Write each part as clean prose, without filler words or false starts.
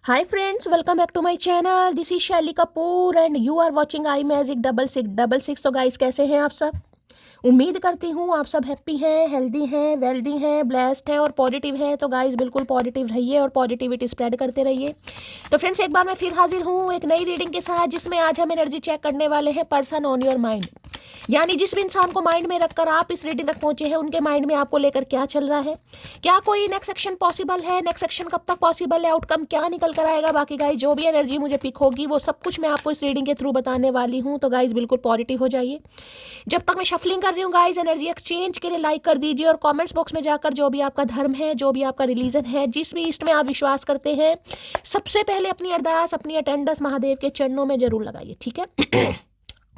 Hi friends, welcome back to my channel. This is Shelly Kapoor and you are watching I magic 6666। तो guys कैसे हैं आप सब? उम्मीद करती हूँ आप सब हैप्पी हैं, हेल्दी हैं, वेल्दी हैं, ब्लेस्ड हैं और पॉजिटिव हैं। तो गाइस बिल्कुल पॉजिटिव रहिए और पॉजिटिविटी स्प्रेड करते रहिए। तो फ्रेंड्स एक बार मैं फिर हाजिर हूँ एक नई रीडिंग के साथ, जिसमें आज हम एनर्जी चेक करने वाले हैं पर्सन ऑन योर माइंड। यानी जिस भी इंसान को माइंड में रखकर आप इस रीडिंग तक पहुंचे हैं, उनके माइंड में आपको लेकर क्या चल रहा है, क्या कोई नेक्स्ट एक्शन पॉसिबल है, नेक्स्ट एक्शन कब तक पॉसिबल है, आउटकम क्या निकल कर आएगा। बाकी गाइस जो भी एनर्जी मुझे पिक होगी वो सब कुछ मैं आपको इस रीडिंग के थ्रू बताने वाली हूँ। तो गाइस बिल्कुल पॉजिटिव हो जाइए। जब तक मैं शफलिंग कर रही हूँ गाइस, एनर्जी एक्सचेंज के लिए लाइक कर दीजिए और कमेंट्स बॉक्स में जाकर जो भी आपका धर्म है, जो भी आपका रिलीजन है, जिस भी इष्ट में आप विश्वास करते हैं, सबसे पहले अपनी अरदास, अपनी अटेंडेंस महादेव के चरणों में जरूर लगाइए। ठीक है।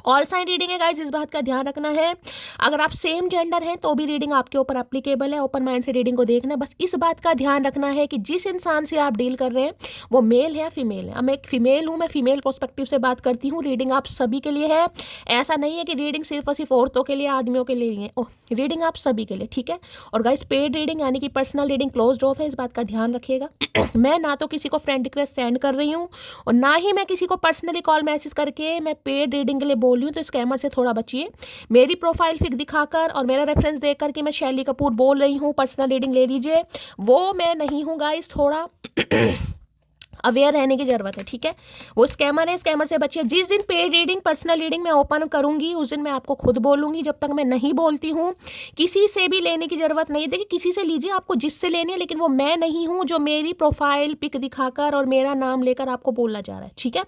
ऑल साइन रीडिंग है गाइस, इस बात का ध्यान रखना है। अगर आप सेम जेंडर हैं तो भी रीडिंग आपके ऊपर एप्लीकेबल है। ओपन माइंड से रीडिंग को देखना है। बस इस बात का ध्यान रखना है कि जिस इंसान से आप डील कर रहे हैं वो मेल है या फीमेल है। अब मैं एक फीमेल हूँ, मैं फीमेल पर्सपेक्टिव से बात करती हूँ। रीडिंग आप सभी के लिए है। ऐसा नहीं है कि रीडिंग सिर्फ और सिर्फ औरतों के लिए, आदमियों के लिए नहीं है। ओह, रीडिंग आप सभी के लिए, ठीक है। और गाइस पेड रीडिंग यानी कि पर्सनल रीडिंग क्लोज्ड ऑफ है, इस बात का ध्यान रखिएगा। मैं ना तो किसी को फ्रेंड रिक्वेस्ट सेंड कर रही हूँ और ना ही मैं किसी को पर्सनली कॉल मैसेज करके मैं पेड रीडिंग के लिए बोल रही हूँ। तो स्कैमर से थोड़ा बचिए। मेरी प्रोफाइल पिक दिखाकर और मेरा रेफरेंस देकर कि मैं शैली कपूर बोल रही हूँ, पर्सनल रीडिंग ले लीजिए, वो मैं नहीं हूँ गाइस। थोड़ा अवेयर रहने की जरूरत है, ठीक है। वो स्कैमर है, स्कैमर से बचिए। जिस दिन पेड रीडिंग, पर्सनल रीडिंग मैं ओपन करूंगी उस दिन मैं आपको खुद बोलूंगी। जब तक मैं नहीं बोलती हूँ किसी से भी लेने की जरूरत नहीं है। देखिए किसी से लीजिए आपको जिससे लेनी है, लेकिन वो मैं नहीं हूँ जो मेरी प्रोफाइल पिक दिखाकर और मेरा नाम लेकर आपको बोलना चाह रहा है, ठीक है।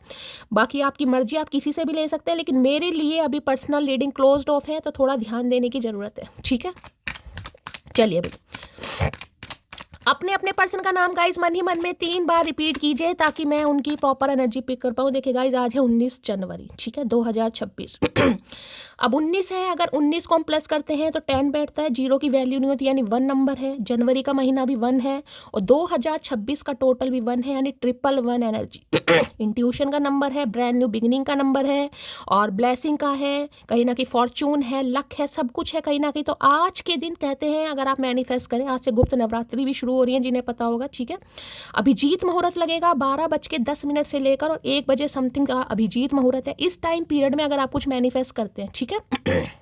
बाकी आपकी मर्जी, आप किसी से भी ले सकते हैं, लेकिन मेरे लिए अभी पर्सनल रीडिंग क्लोज्ड ऑफ है, तो थोड़ा ध्यान देने की जरूरत है, ठीक है। चलिए अभी अपने अपने पर्सन का नाम गाइस मन ही मन में 3 बार रिपीट कीजिए ताकि मैं उनकी प्रॉपर एनर्जी पिक कर पाऊँ। देखिए गाइस आज है 19 जनवरी, ठीक है, 2026। अब 19 है, अगर 19 को हम प्लस करते हैं तो 10 बैठता है, जीरो की वैल्यू नहीं होती, यानी 1 नंबर है। जनवरी का महीना भी 1 है और 2026 का टोटल भी 1 है, यानी 111 एनर्जी। इंट्यूशन का नंबर है, ब्रांड न्यू बिगिनिंग का नंबर है और ब्लेसिंग का है, कहीं ना कहीं फॉर्चून है, लक है, सब कुछ है कहीं ना कहीं। तो आज के दिन कहते हैं अगर आप मैनिफेस्ट करें, आज से गुप्त नवरात्रि भी शुरू हो रही है, जिन्हें पता होगा, ठीक है। अभिजीत मुहूर्त लगेगा 12:10 से लेकर और 1 बजे समथिंग का अभिजीत मुहूर्त है। इस टाइम पीरियड में अगर आप कुछ मैनिफेस्ट करते हैं, ठीक है।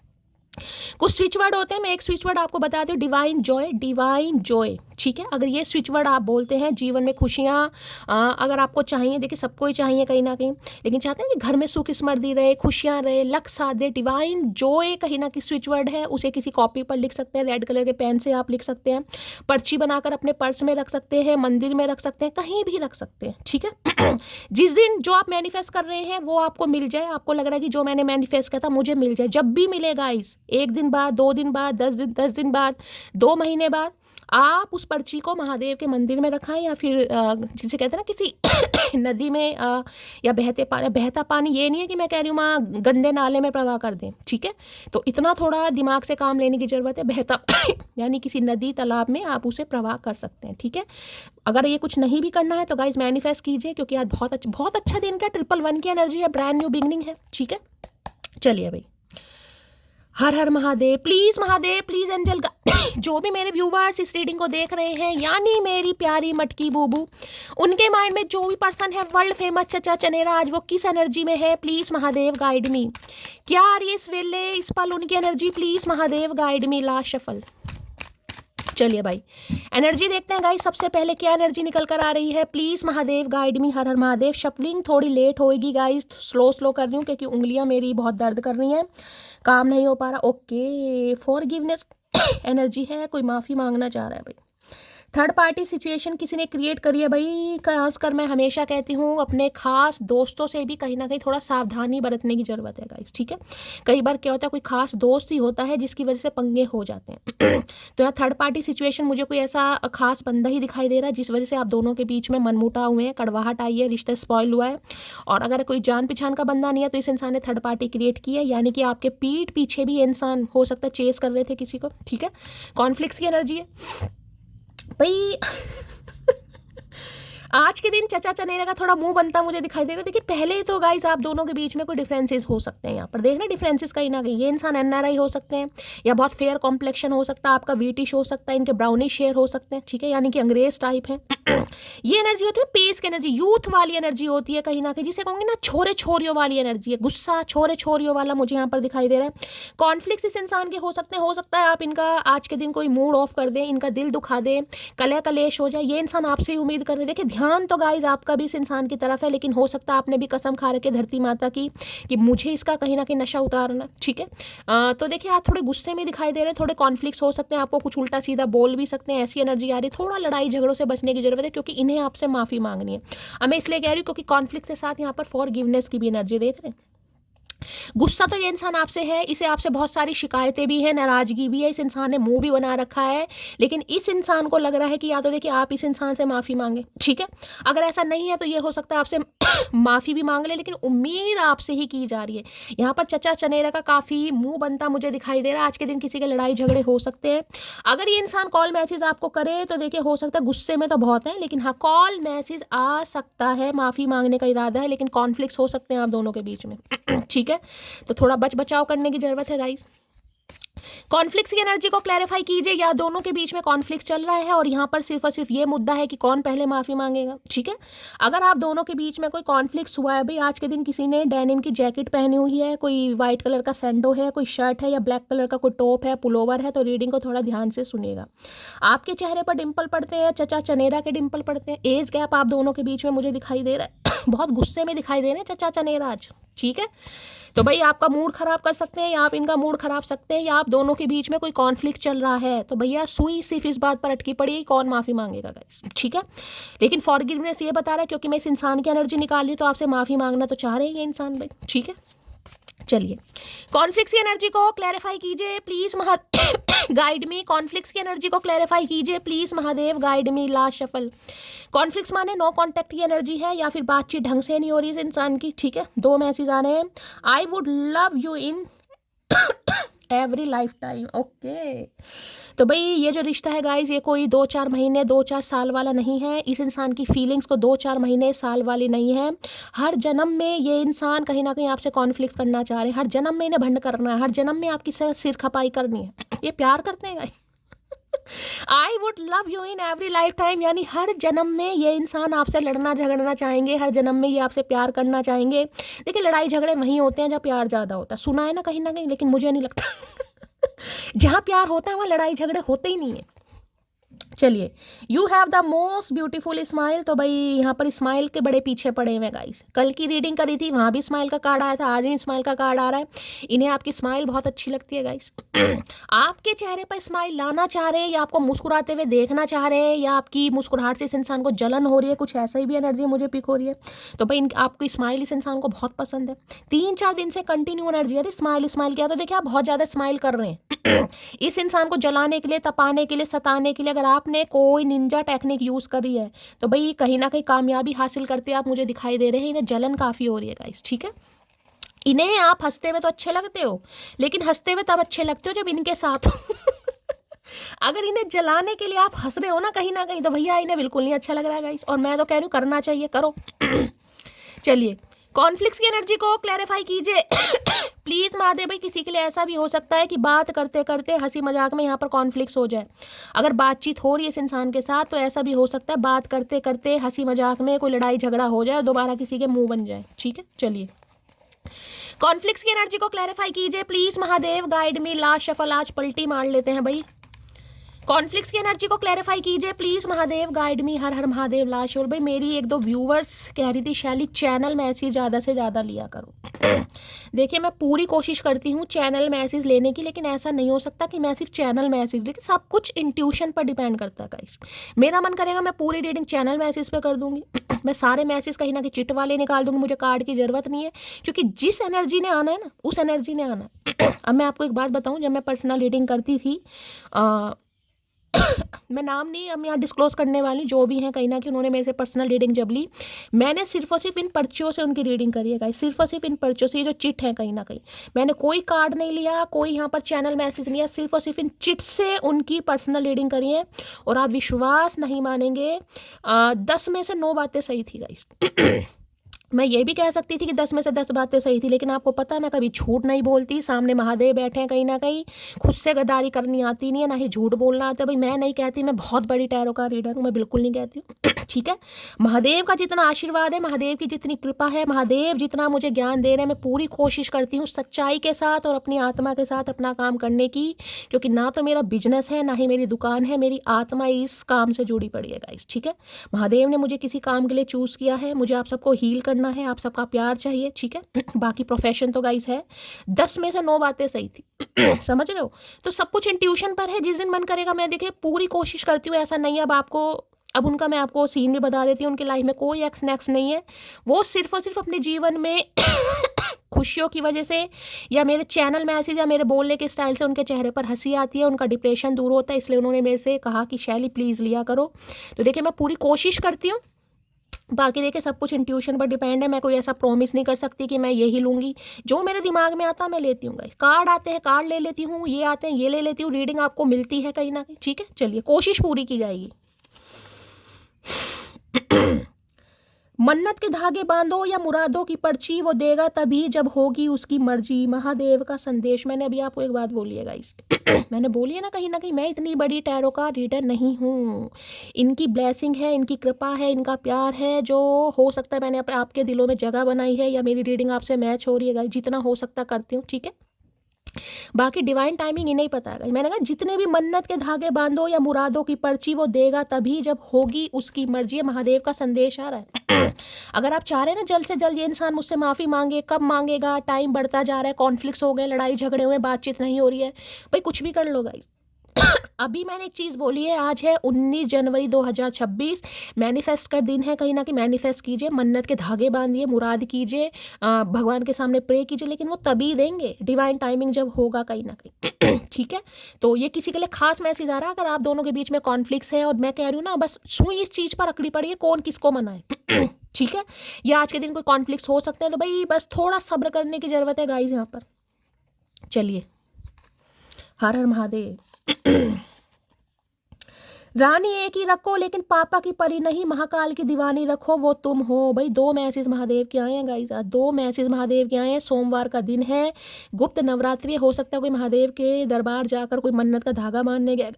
कुछ स्विच वर्ड होते हैं, मैं एक स्विच वर्ड आपको बताती हूँ, डिवाइन जॉय, डिवाइन जॉय, ठीक है। अगर ये स्विच वर्ड आप बोलते हैं, जीवन में खुशियाँ अगर आपको चाहिए, देखिए सबको ही चाहिए कहीं ना कहीं, लेकिन चाहते हैं कि घर में सुख समृद्धि रहे, खुशियाँ रहे, लक साथ दे। डिवाइन जॉय कहीं ना कहीं स्विच वर्ड है। उसे किसी कॉपी पर लिख सकते हैं, रेड कलर के पेन से आप लिख सकते हैं, पर्ची बनाकर अपने पर्स में रख सकते हैं, मंदिर में रख सकते हैं, कहीं भी रख सकते हैं, ठीक है। जिस दिन जो आप मैनिफेस्ट कर रहे हैं वो आपको मिल जाए, आपको लग रहा है कि जो मैंने मैनिफेस्ट किया था मुझे मिल जाए, जब भी मिलेगा इस 1 दिन बाद, 2 दिन बाद, 10 दिन बाद, 2 महीने बाद, आप उस पर्ची को महादेव के मंदिर में रखाएं या फिर जिसे कहते हैं ना किसी नदी में या बहता पानी, ये नहीं है कि मैं कह रही हूँ वहाँ गंदे नाले में प्रवाह कर दें, ठीक है। तो इतना थोड़ा दिमाग से काम लेने की जरूरत है। बहता यानी किसी नदी तालाब में आप उसे प्रवाह कर सकते हैं, ठीक है। अगर ये कुछ नहीं भी करना है तो गाइज मैनिफेस्ट कीजिए, क्योंकि यार बहुत अच्छा दिन का 111 की एनर्जी है, ब्रांड न्यू बिगनिंग है, ठीक है। चलिए भाई, हर हर महादेव, प्लीज एंजल जो भी मेरे व्यूवर्स इस रीडिंग को देख रहे हैं, यानी मेरी प्यारी मटकी बूबू, उनके माइंड में जो भी पर्सन है वर्ल्ड फेमस चचा चनेरा, आज वो किस एनर्जी में है, प्लीज महादेव गाइड मी। क्या आ रही है इस वेले, इस पल उनकी energy, please Mahadev guide me. Last shuffle. चलिए भाई एनर्जी देखते हैं गाइस। सबसे पहले क्या एनर्जी निकल कर आ रही है, please Mahadev guide me. Her her Mahadev. Shuffling थोड़ी लेट होएगी गाइस, स्लो कर रही हूँ क्योंकि उंगलियां मेरी बहुत दर्द कर रही हैं, काम नहीं हो पा रहा। ओके, फॉरगिवनेस एनर्जी है, कोई माफ़ी मांगना चाह रहा है भाई। थर्ड पार्टी सिचुएशन किसी ने क्रिएट करी है भाई। खासकर मैं हमेशा कहती हूँ अपने खास दोस्तों से भी कहीं ना कहीं थोड़ा सावधानी बरतने की ज़रूरत है गाइस, ठीक है। कई बार क्या होता है, कोई खास दोस्त ही होता है जिसकी वजह से पंगे हो जाते हैं। तो यहाँ थर्ड पार्टी सिचुएशन, मुझे कोई ऐसा खास बंदा ही दिखाई दे रहा है जिस वजह से आप दोनों के बीच में मनमुटाव हुए हैं, कड़वाहट आई है, रिश्ता स्पॉइल हुआ है। और अगर कोई जान पहचान का बंदा नहीं है तो इस इंसान ने थर्ड पार्टी क्रिएट की है, यानी कि आपके पीठ पीछे भी इंसान हो सकता है चेस कर रहे थे किसी को, ठीक है। कॉन्फ्लिक्ट्स की एनर्जी है भाई। आज के दिन चचा चनेरा का थोड़ा मुंह बनता मुझे दिखाई दे रहा है। देखिए पहले तो गाइस आप दोनों के बीच में कोई डिफरेंसेस हो सकते हैं, यहाँ पर देख रहे डिफरेंसेस कहीं ना कहीं। ये इंसान एनआरआई हो सकते हैं, या बहुत फेयर कॉम्प्लेक्शन हो सकता है, आपका वीटिश हो सकता है, इनके ब्राउनिश शेयर हो सकते हैं, ठीक है, यानी कि अंग्रेज टाइप है। ये एनर्जी होती है पेस की एनर्जी, यूथ वाली एनर्जी होती है कहीं ना कहीं, जिसे कहूँगी ना छोरे छोरियों वाली एनर्जी है, गुस्सा छोरे छोरियों वाला मुझे यहाँ पर दिखाई दे रहा है। कॉन्फ्लिक्ट इस इंसान के हो सकते हैं, हो सकता है आप इनका आज के दिन कोई मूड ऑफ कर दें, इनका दिल दुखा दें, कलह कलेश हो जाए। ये इंसान आपसे ही उम्मीद कर रहे हैं। देखिए ध्यान तो गाइज आपका भी इस इंसान की तरफ है, लेकिन हो सकता है आपने भी कसम खा रखी है धरती माता की कि मुझे इसका कहीं ना कहीं नशा उतारना, ठीक है। तो देखिए आप थोड़े गुस्से में दिखाई दे रहे हैं, थोड़े कॉन्फ्लिक्ट्स हो सकते हैं, आपको कुछ उल्टा सीधा बोल भी सकते हैं, ऐसी एनर्जी आ रही है। थोड़ा लड़ाई झगड़ों से बचने की जरूरत है, क्योंकि इन्हें आपसे माफी मांगनी है। अब मैं इसलिए कह रही हूँ क्योंकि कॉन्फ्लिक्ट के साथ यहाँ पर फॉरगिवनेस की भी एनर्जी देख रहे हैं। गुस्सा तो ये इंसान आपसे है, इसे आपसे बहुत सारी शिकायतें भी हैं, नाराजगी भी है, इस इंसान ने मुंह भी बना रखा है, लेकिन इस इंसान को लग रहा है कि या तो देखिए आप इस इंसान से माफ़ी मांगे, ठीक है। अगर ऐसा नहीं है तो ये हो सकता है आपसे माफ़ी भी मांग ले, लेकिन उम्मीद आपसे ही की जा रही है। यहाँ पर चचा चनेरा का काफ़ी मुंह बनता मुझे दिखाई दे रहा है। आज के दिन किसी के लड़ाई झगड़े हो सकते हैं। अगर ये इंसान कॉल मैसेज आपको करे तो देखिए हो सकता है, गुस्से में तो बहुत है, लेकिन हाँ कॉल मैसेज आ सकता है, माफ़ी मांगने का इरादा है, लेकिन कॉन्फ्लिक्ट्स हो सकते हैं आप दोनों के बीच में, ठीक है। तो थोड़ा बच बचाव करने की जरूरत है गाइस। कॉन्फ्लिक्ट्स की एनर्जी को क्लैरिफाई कीजिए, या दोनों के बीच में कॉन्फ्लिक्ट चल रहा है और यहाँ पर सिर्फ और सिर्फ ये मुद्दा है कि कौन पहले माफी मांगेगा, ठीक है। अगर आप दोनों के बीच में कोई कॉन्फ्लिक्ट हुआ है, भाई आज के दिन किसी ने डेनिम की जैकेट पहनी हुई है, कोई व्हाइट कलर का सैंडो है, कोई शर्ट है, या ब्लैक कलर का कोई टॉप है, पुलोवर है, तो रीडिंग को थोड़ा ध्यान से सुनिएगा। आपके चेहरे पर डिंपल पड़ते हैं, चचा चनेरा के डिंपल पड़ते हैं, एज गैप आप दोनों के बीच में मुझे दिखाई दे रहा है। बहुत गुस्से में दिखाई दे रहे हैं चचा चनेरा आज, ठीक है। तो भाई आपका मूड खराब कर सकते हैं, या आप इनका मूड खराब सकते हैं, या आप दोनों के बीच में कोई कॉन्फ्लिक्ट चल रहा है, तो भैया सुई सिर्फ इस बात पर अटकी पड़ी है कौन माफी मांगेगा गाइस, ठीक है। लेकिन फॉरगिवनेस ये बता रहा है क्योंकि मैं इस इंसान की एनर्जी निकाल रही हूँ, तो आपसे माफी मांगना तो चाह रहे हैं ये इंसान भाई, ठीक है। चलिए कॉन्फ्लिक्ट्स की एनर्जी को क्लैरिफाई कीजिए प्लीज गाइड मी। कॉन्फ्लिक्ट्स की एनर्जी को क्लैरिफाई कीजिए please Mahadev, guide me. Last shuffle. Conflicts माने नो कांटेक्ट की एनर्जी है, या फिर बातचीत ढंग से नहीं हो रही इस इंसान की, ठीक है। 2 मैसेज आ रहे हैं। I would love you in every life time, okay. तो भाई ये जो रिश्ता है गाइज, ये कोई 2-4 महीने 2-4 साल वाला नहीं है। इस इंसान की फीलिंग्स को 2-4 महीने साल वाली नहीं है। हर जन्म में ये इंसान कहीं ना कहीं आपसे कॉन्फ्लिक्ट करना चाह रहे हैं, हर जन्म में इन्हें भंड करना है, हर जन्म में आपकी सिर खपाई करनी है। ये प्यार करते हैं guys. I would love you in every life time, यानी हर जन्म में ये इंसान आपसे लड़ना झगड़ना चाहेंगे, हर जन्म में ये आपसे प्यार करना चाहेंगे। देखिए लड़ाई झगड़े वहीं होते हैं जहाँ प्यार ज़्यादा होता है, सुना है ना कहीं ना कहीं, लेकिन मुझे नहीं लगता जहाँ प्यार होता है वहाँ लड़ाई झगड़े होते ही नहीं है। चलिए, you have the most beautiful smile, तो भाई यहाँ पर स्माइल के बड़े पीछे पड़े हुए गाइस। कल की रीडिंग करी थी, वहाँ भी स्माइल का कार्ड आया था, आज भी स्माइल का कार्ड आ रहा है। इन्हें आपकी स्माइल बहुत अच्छी लगती है गाइस। आपके चेहरे पर स्माइल लाना चाह रहे हैं, या आपको मुस्कुराते हुए देखना चाह रहे हैं, या आपकी मुस्कुराहट से इस इंसान को जलन हो रही है, कुछ ऐसा ही भी एनर्जी मुझे पिक हो रही है। तो भाई आपकी स्माइल इस इंसान को बहुत पसंद है। 3-4 दिन से कंटिन्यू एनर्जी, अरे स्माइल स्माइल किया, तो देखिए आप बहुत ज़्यादा स्माइल कर रहे हैं। इस इंसान को जलाने के लिए, तपाने के लिए, सताने के लिए अगर आपने कोई निंजा टेक्निक यूज़ करी है, तो भाई कहीं ना कहीं कामयाबी हासिल करते आप मुझे दिखाई दे रहे हैं। इन्हें जलन काफ़ी हो रही है गाइस, ठीक है। इन्हें आप हंसते हुए तो अच्छे लगते हो, लेकिन हंसते हुए तब अच्छे लगते हो जब इनके साथ हो। अगर इन्हें जलाने के लिए आप हंस रहे हो ना कहीं, तो भैया इन्हें बिल्कुल नहीं अच्छा लग रहा है गाइस। और मैं तो कह रही हूँ करना चाहिए, करो। चलिए कॉन्फ्लिक्ट्स की एनर्जी को क्लैरिफाई कीजिए प्लीज महादेव भाई। किसी के लिए ऐसा भी हो सकता है कि बात करते करते हंसी मजाक में यहाँ पर कॉन्फ्लिक्ट्स हो जाए। अगर बातचीत हो रही है इस इंसान के साथ, तो ऐसा भी हो सकता है बात करते करते हंसी मजाक में कोई लड़ाई झगड़ा हो जाए और दोबारा किसी के मुंह बन जाए, ठीक है। चलिए कॉन्फ्लिक्ट्स की एनर्जी को क्लैरिफाई कीजिए please Mahadev, guide me. Last shuffle, आज पलटी मार लेते हैं भाई। कॉन्फ्लिक्ट्स की एनर्जी को क्लैरिफाई कीजिए please Mahadev, guide me. Her her Mahadev. Last shuffle भाई, मेरी 1-2 व्यूवर्स कह रही थी शैली चैनल मैसेज ज़्यादा से ज़्यादा लिया करो। देखिए मैं पूरी कोशिश करती हूँ चैनल मैसेज लेने की, लेकिन ऐसा नहीं हो सकता कि मैं सिर्फ चैनल मैसेज, लेकिन सब कुछ इंट्यूशन पर डिपेंड करता है गाइस। मेरा मन करेगा मैं पूरी रीडिंग चैनल मैसेज पे कर दूंगी। मैं सारे मैसेज कहीं ना कहीं चिट वाले निकाल दूंगी, मुझे कार्ड की ज़रूरत नहीं है, क्योंकि जिस एनर्जी ने आना है ना उस एनर्जी ने आना है। अब मैं आपको एक बात बताऊँ, जब मैं पर्सनल रीडिंग करती थी मैं नाम नहीं अब यहाँ डिस्क्लोज करने वाली हूँ, जो भी हैं कहीं ना कहीं उन्होंने मेरे से पर्सनल रीडिंग जब ली, मैंने सिर्फ और सिर्फ इन पर्चियों से उनकी रीडिंग करी है गाइस, सिर्फ और सिर्फ इन पर्चियों से। ये जो चिट है कहीं ना कहीं मैंने कोई कार्ड नहीं लिया, कोई यहाँ पर चैनल मैसेज नहीं है, सिर्फ और सिर्फ इन चिट से उनकी पर्सनल रीडिंग करी है। और आप विश्वास नहीं मानेंगे, 10 में से 9 बातें सही थी गाइस। मैं ये भी कह सकती थी कि 10 में से 10 बातें सही थी, लेकिन आपको पता है मैं कभी झूठ नहीं बोलती। सामने महादेव बैठे हैं कहीं ना कहीं, खुद से गद्दारी करनी आती नहीं है, ना ही झूठ बोलना आता है। भाई मैं नहीं कहती मैं बहुत बड़ी टैरो का रीडर हूँ, मैं बिल्कुल नहीं कहती हूँ। ठीक है, महादेव का जितना आशीर्वाद है, महादेव की जितनी कृपा है, महादेव जितना मुझे ज्ञान दे रहे हैं, मैं पूरी कोशिश करती हूँ सच्चाई के साथ और अपनी आत्मा के साथ अपना काम करने की, क्योंकि ना तो मेरा बिजनेस है ना ही मेरी दुकान है, मेरी आत्मा इस काम से जुड़ी पड़ी है गाइस। ठीक है, महादेव ने मुझे किसी काम के लिए चूज़ किया है, मुझे आप सबको हील करना है, आप सबका प्यार चाहिए। ठीक है, बाकी प्रोफेशन तो गाइस है। 10 में से 9 बातें सही थी। समझ रहे हो, तो सब कुछ इंट्यूशन पर है। जिस दिन मन करेगा मैं देखिए पूरी कोशिश करती हूँ, ऐसा नहीं है। अब उनका मैं आपको सीन भी बता देती हूँ। उनकी लाइफ में कोई एक्स नेक्स नहीं है, वो सिर्फ और सिर्फ अपने जीवन में खुशियों की वजह से या मेरे चैनल मैसेज या मेरे बोलने के स्टाइल से उनके चेहरे पर हंसी आती है, उनका डिप्रेशन दूर होता है, इसलिए उन्होंने मेरे से कहा कि शैली प्लीज़ लिया करो। तो देखिए मैं पूरी कोशिश करती हूँ, बाकी देखिए सब कुछ इंट्यूशन पर डिपेंड है। मैं कोई ऐसा प्रॉमिस नहीं कर सकती कि मैं यही लूँगी, जो मेरे दिमाग में आता मैं लेती हूँ। कार्ड आते हैं कार्ड ले लेती हूँ, ये आते हैं ये ले लेती हूँ, रीडिंग आपको मिलती है कहीं ना कहीं। ठीक है, चलिए कोशिश पूरी की जाएगी। मन्नत के धागे बांधो या मुरादों की पर्ची वो देगा तभी जब होगी उसकी मर्जी। महादेव का संदेश। मैंने अभी आपको एक बात बोली है गाइस, मैंने बोली है ना कहीं मैं इतनी बड़ी टैरो का रीडर नहीं हूँ। इनकी ब्लेसिंग है, इनकी कृपा है, इनका प्यार है, जो हो सकता है मैंने आपके दिलों में जगह बनाई है, या मेरी रीडिंग आपसे मैच हो रही है गाइस, जितना हो सकता करती हूँ। ठीक है, बाकी डिवाइन टाइमिंग इन्हें ही पता है। मैंने कहा जितने भी मन्नत के धागे बांधो या मुरादों की पर्ची वो देगा तभी जब होगी उसकी मर्जी। महादेव का संदेश आ रहा है। अगर आप चाह रहे हैं ना जल्द से जल्द ये इंसान मुझसे माफ़ी मांगे, कब मांगेगा, टाइम बढ़ता जा रहा है, कॉन्फ्लिक्ट्स हो गए, लड़ाई झगड़े हुए, बातचीत नहीं हो रही है, भाई कुछ भी कर लो गाइस। अभी मैंने एक चीज़ बोली है, आज है 19 जनवरी 2026, मैनिफेस्ट का दिन है। कहीं ना कहीं मैनिफेस्ट कीजिए, मन्नत के धागे बांधिए, मुराद कीजिए, भगवान के सामने प्रे कीजिए, लेकिन वो तभी देंगे डिवाइन टाइमिंग जब होगा कहीं ना कहीं। ठीक है, तो ये किसी के लिए खास मैसेज आ रहा है। अगर आप दोनों के बीच में कॉन्फ्लिक्ट्स है और मैं कह रही हूँ ना बस सुई इस चीज़ पर अकड़ी पड़ी है कौन किसको मनाए। ठीक है, या आज के दिन कोई कॉन्फ्लिक्ट्स हो सकते हैं, तो भाई बस थोड़ा सब्र करने की ज़रूरत है गाइज यहाँ पर। चलिए, हर हर महादेव। रानी एक ही रखो लेकिन पापा की परी नहीं, महाकाल की दीवानी रखो वो तुम हो। भाई 2 मैसेज महादेव के आए हैं गाइस, 2 मैसेज महादेव के आए हैं। सोमवार का दिन है, गुप्त नवरात्रि, हो सकता है कोई महादेव के दरबार जाकर कोई मन्नत का धागा बांधने गया।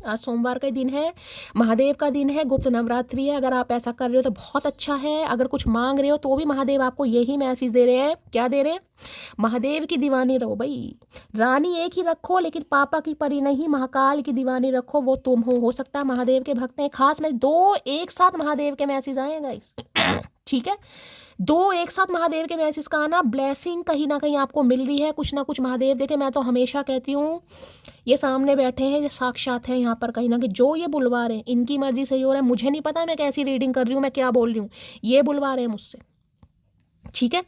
आज सोमवार का दिन है, महादेव का दिन है, गुप्त नवरात्रि है। अगर आप ऐसा कर रहे हो तो बहुत अच्छा है। अगर कुछ मांग रहे हो तो भी महादेव आपको यही मैसेज दे रहे हैं। क्या दे रहे हैं? महादेव की दीवानी रहो भाई। रानी एक ही रखो लेकिन पापा की परी नहीं, महाकाल की दीवानी रखो वो तुम हो सकता है महादेव के भक्त हैं। खास में 2 एक साथ महादेव के मैसेज आए हैं गाइस। ठीक है, 2 एक साथ महादेव के मैसेज का आना, ब्लेसिंग कहीं ना कहीं आपको मिल रही है, कुछ ना कुछ महादेव देखे। मैं तो हमेशा कहती हूँ ये सामने बैठे हैं, ये साक्षात है यहाँ पर कहीं ना कहीं, जो ये बुलवा रहे हैं इनकी मर्जी से ही हो रहा है। मुझे नहीं पता मैं कैसी रीडिंग कर रही हूँ, मैं क्या बोल रही हूँ, ये बुलवा रहे हैं मुझसे। ठीक है,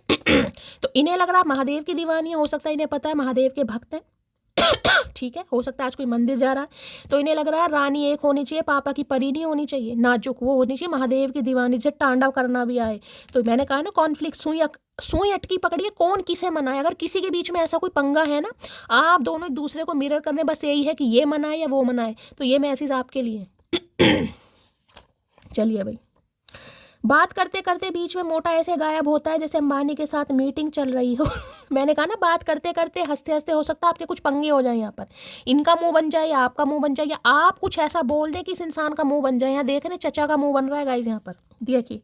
तो इन्हें लग रहा है महादेव की दीवानी है, हो सकता है इन्हें पता है महादेव के भक्त हैं। ठीक है, हो सकता है आज कोई मंदिर जा रहा है तो इन्हें लग रहा है रानी एक होनी चाहिए, पापा की परी नहीं होनी चाहिए, नाजुक वो होनी चाहिए, महादेव की दीवानी से तांडव करना भी आए। तो मैंने कहा ना कॉन्फ्लिक्ट, सुई अटकी पकड़िए, कौन किसे मनाए। अगर किसी के बीच में ऐसा कोई पंगा है ना, आप दोनों एक दूसरे को मिरर करने, बस यही है कि ये मनाए या वो मनाए, तो ये मैसेज आपके लिए। चलिए भाई, बात करते करते बीच में मोटा ऐसे गायब होता है जैसे अंबानी के साथ मीटिंग चल रही हो। मैंने कहा ना बात करते करते हंसते हंसते हो सकता है आपके कुछ पंगे हो जाए यहाँ पर, इनका मुंह बन जाए या आपका मुंह बन जाए, या आप कुछ ऐसा बोल दे कि इस इंसान का मुंह बन जाए। यहाँ देख रहे चचा का मुंह बन रहा है गाइस यहाँ पर, देखिए।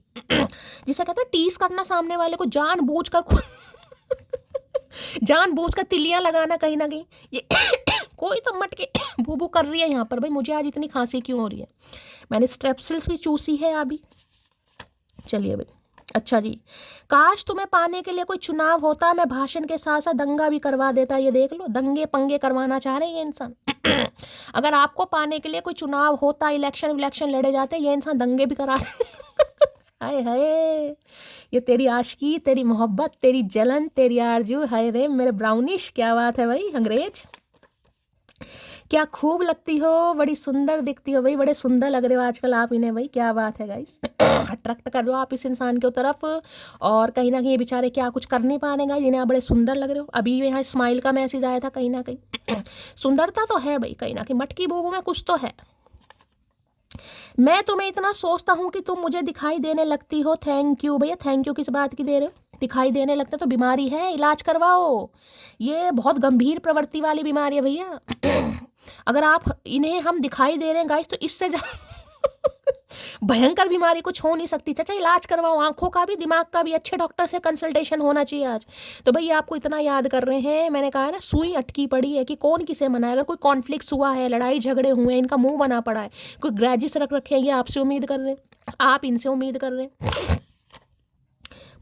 जिसे कहते हैं टीस करना सामने वाले को, जानबूझकर तिलियां लगाना कहीं ना कहीं। ये कोई तो मटके बू बू कर रही है यहाँ पर। भाई मुझे आज इतनी खांसी क्यों हो रही है? मैंने स्ट्रेप्सिल्स भी चूसी है अभी। चलिए भाई, अच्छा जी, काश तुम्हें पाने के लिए कोई चुनाव होता, मैं भाषण के साथ साथ दंगा भी करवा देता। ये देख लो, दंगे पंगे करवाना चाह रहे हैं ये इंसान। अगर आपको पाने के लिए कोई चुनाव होता, इलेक्शन लड़े जाते, ये इंसान दंगे भी करा। हाय हाय, ये तेरी आशिकी, तेरी मोहब्बत, तेरी जलन, तेरी आरजू, हाय रे मेरे ब्राउनिश, क्या बात है भाई अंग्रेज। क्या खूब लगती हो, बड़ी सुंदर दिखती हो भाई, बड़े सुंदर लग रहे हो आजकल आप इन्हें भाई, क्या बात है गाइस। अट्रैक्ट कर रहे हो आप इस इंसान के तरफ, और कहीं ना कहीं ये बेचारे क्या कुछ कर नहीं पा रहे गाइस, इन्हें आप बड़े सुंदर लग रहे हो। अभी यहाँ स्माइल का मैसेज आया था कहीं ना कहीं। सुंदरता तो है भाई कहीं ना कहीं, मटकी बोबू में कुछ तो है। मैं तुम्हें इतना सोचता हूँ कि तुम मुझे दिखाई देने लगती हो। थैंक यू भैया, थैंक यू किस बात की दे रहे हो? दिखाई देने लगते तो बीमारी है, इलाज करवाओ। ये बहुत गंभीर प्रवृत्ति वाली बीमारी है भैया। अगर आप इन्हें हम दिखाई दे रहे हैं गाइस, तो इससे भयंकर बीमारी कुछ हो नहीं सकती। चाचा इलाज करवाओ, आंखों का भी दिमाग का भी, अच्छे डॉक्टर से कंसल्टेशन होना चाहिए आज। तो भैया आपको इतना याद कर रहे हैं, मैंने कहा ना सुई अटकी पड़ी है कि कौन किसे मनाए। अगर कोई कॉन्फ्लिक्ट हुआ है, लड़ाई झगड़े हुए हैं, इनका मुंह बना पड़ा है, कोई ग्रैजेस रख रखे हैं, ये आपसे उम्मीद कर रहे हैं, आप इनसे उम्मीद कर रहे हैं।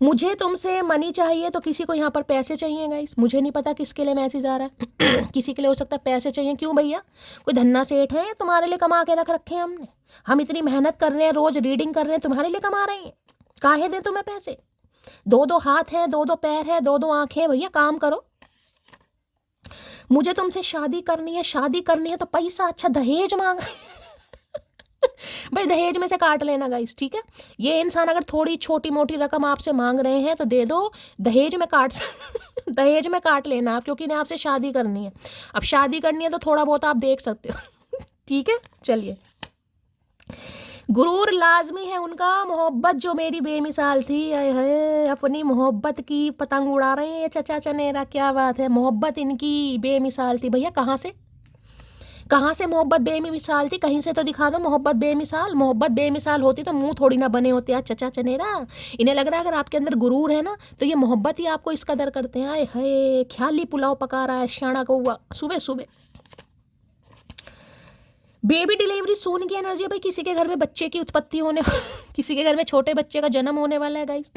मुझे तुमसे मनी चाहिए तो किसी को यहाँ पर पैसे चाहिए गाइस। मुझे नहीं पता किसके लिए मैसेज आ रहा है। किसी के लिए हो सकता है पैसे चाहिए। क्यों भैया, कोई धन्ना सेठ है तुम्हारे लिए कमा के रख रखे हैं हमने? हम इतनी मेहनत कर रहे हैं, रोज रीडिंग कर रहे हैं, तुम्हारे लिए कमा रहे हैं। काहे दे तुम्हें पैसे? दो दो हाथ हैं, दो दो पैर है, दो दो आंखें, भैया काम करो। मुझे तुमसे शादी करनी है, शादी करनी है तो पैसा, अच्छा दहेज मांग। भाई दहेज में से काट लेना गाइस, ठीक है। ये इंसान अगर थोड़ी छोटी मोटी रकम आपसे मांग रहे हैं तो दे दो, दहेज में काट दहेज में काट लेना आप, क्योंकि इन्हें आपसे शादी करनी है। अब शादी करनी है तो थोड़ा बहुत आप देख सकते हो। ठीक है, चलिए। गुरूर लाजमी है उनका, मोहब्बत जो मेरी बेमिसाल थी। है अपनी मोहब्बत की पतंग उड़ा रहे हैं ये चचा चनेरा, क्या बात है। मोहब्बत इनकी बेमिसाल थी भैया। कहाँ से मोहब्बत बेमिसाल थी? कहीं से तो दिखा दो मोहब्बत बेमिसाल। मोहब्बत बेमिसाल होती तो मुंह थोड़ी ना बने होते आज चचा चनेरा। इन्हें लग रहा है अगर आपके अंदर गुरूर है ना, तो ये मोहब्बत ही आपको इस कदर करते हैं। आए हाय, ख्याली पुलाव पका रहा है शाना कौवा सुबह सुबह। बेबी डिलीवरी सून की एनर्जी है भाई। किसी के घर में बच्चे की उत्पत्ति होने किसी के घर में छोटे बच्चे का जन्म होने वाला है गाइस।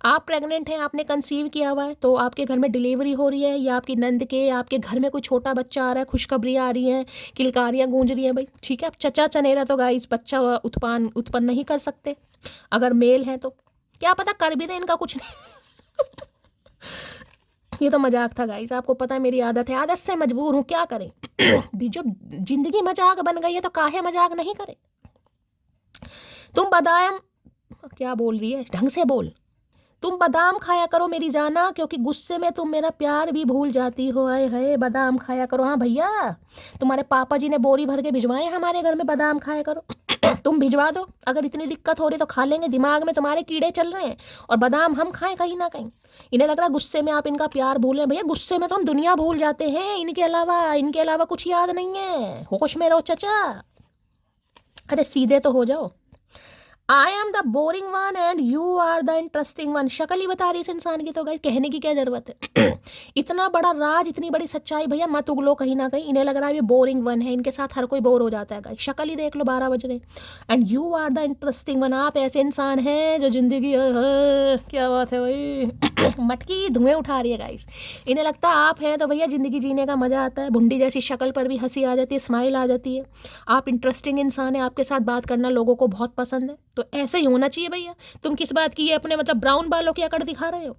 आप प्रेग्नेंट हैं, आपने कंसीव किया हुआ है, तो आपके घर में डिलीवरी हो रही है, या आपकी नंद के आपके घर में कोई छोटा बच्चा आ रहा है, खुशखबरियाँ आ रही हैं, किलकारियाँ गूंज रही हैं भाई, ठीक है। अब चचा चनेरा तो गाइस बच्चा उत्पन्न नहीं कर सकते। अगर मेल हैं तो क्या पता कर भी दें, इनका कुछ नहीं। ये तो मजाक था गाइस, आपको पता है मेरी आदत है, आदत से मजबूर हूँ, क्या करें। जो जिंदगी मजाक बन गई है तो काहे मजाक नहीं करें। तुम बादाम, क्या बोल रही है, ढंग से बोल। तुम बादाम खाया करो मेरी जाना, क्योंकि गुस्से में तुम मेरा प्यार भी भूल जाती हो। आए हाय, बादाम खाया करो। हाँ भैया, तुम्हारे पापा जी ने बोरी भर के भिजवाए हमारे घर में, बादाम खाया करो। तुम भिजवा दो, अगर इतनी दिक्कत हो रही तो खा लेंगे। दिमाग में तुम्हारे कीड़े चल रहे हैं और बादाम हम खाएं कहीं ना कहीं। इन्हें लग रहा है गुस्से में आप इनका प्यार भूल रहे हैं। भैया गुस्से में तो हम दुनिया भूल जाते हैं, इनके अलावा कुछ याद नहीं है। होश में रहो चचा। अरे सीधे तो हो जाओ। I am the boring one and you are the interesting one. शक्ल ही बता रही इस इंसान की, तो गाइस कहने की क्या जरूरत है। इतना बड़ा राज, इतनी बड़ी सच्चाई भैया मत उगलो कहीं ना कहीं। इन्हें लग रहा है ये बोरिंग वन है, इनके साथ हर कोई बोर हो जाता है गाइस। शक्ल ही देख लो, 12 बज रहे। And you are the interesting one. आप ऐसे इंसान हैं जो जिंदगी, क्या बात है भाई। मटकी धुएं उठा रही है गाइस। इन्हें लगता है आप हैं तो भैया जिंदगी जीने का मजा आता है। भुंडी जैसी शक्ल पर भी हंसी आ जाती है, स्माइल आ जाती है। आप इंटरेस्टिंग इंसान है, आपके साथ बात करना लोगों को बहुत पसंद है, तो ऐसे ही होना चाहिए भैया। तुम किस बात की ये अपने मतलब ब्राउन बालों की अकड़ दिखा रहे हो।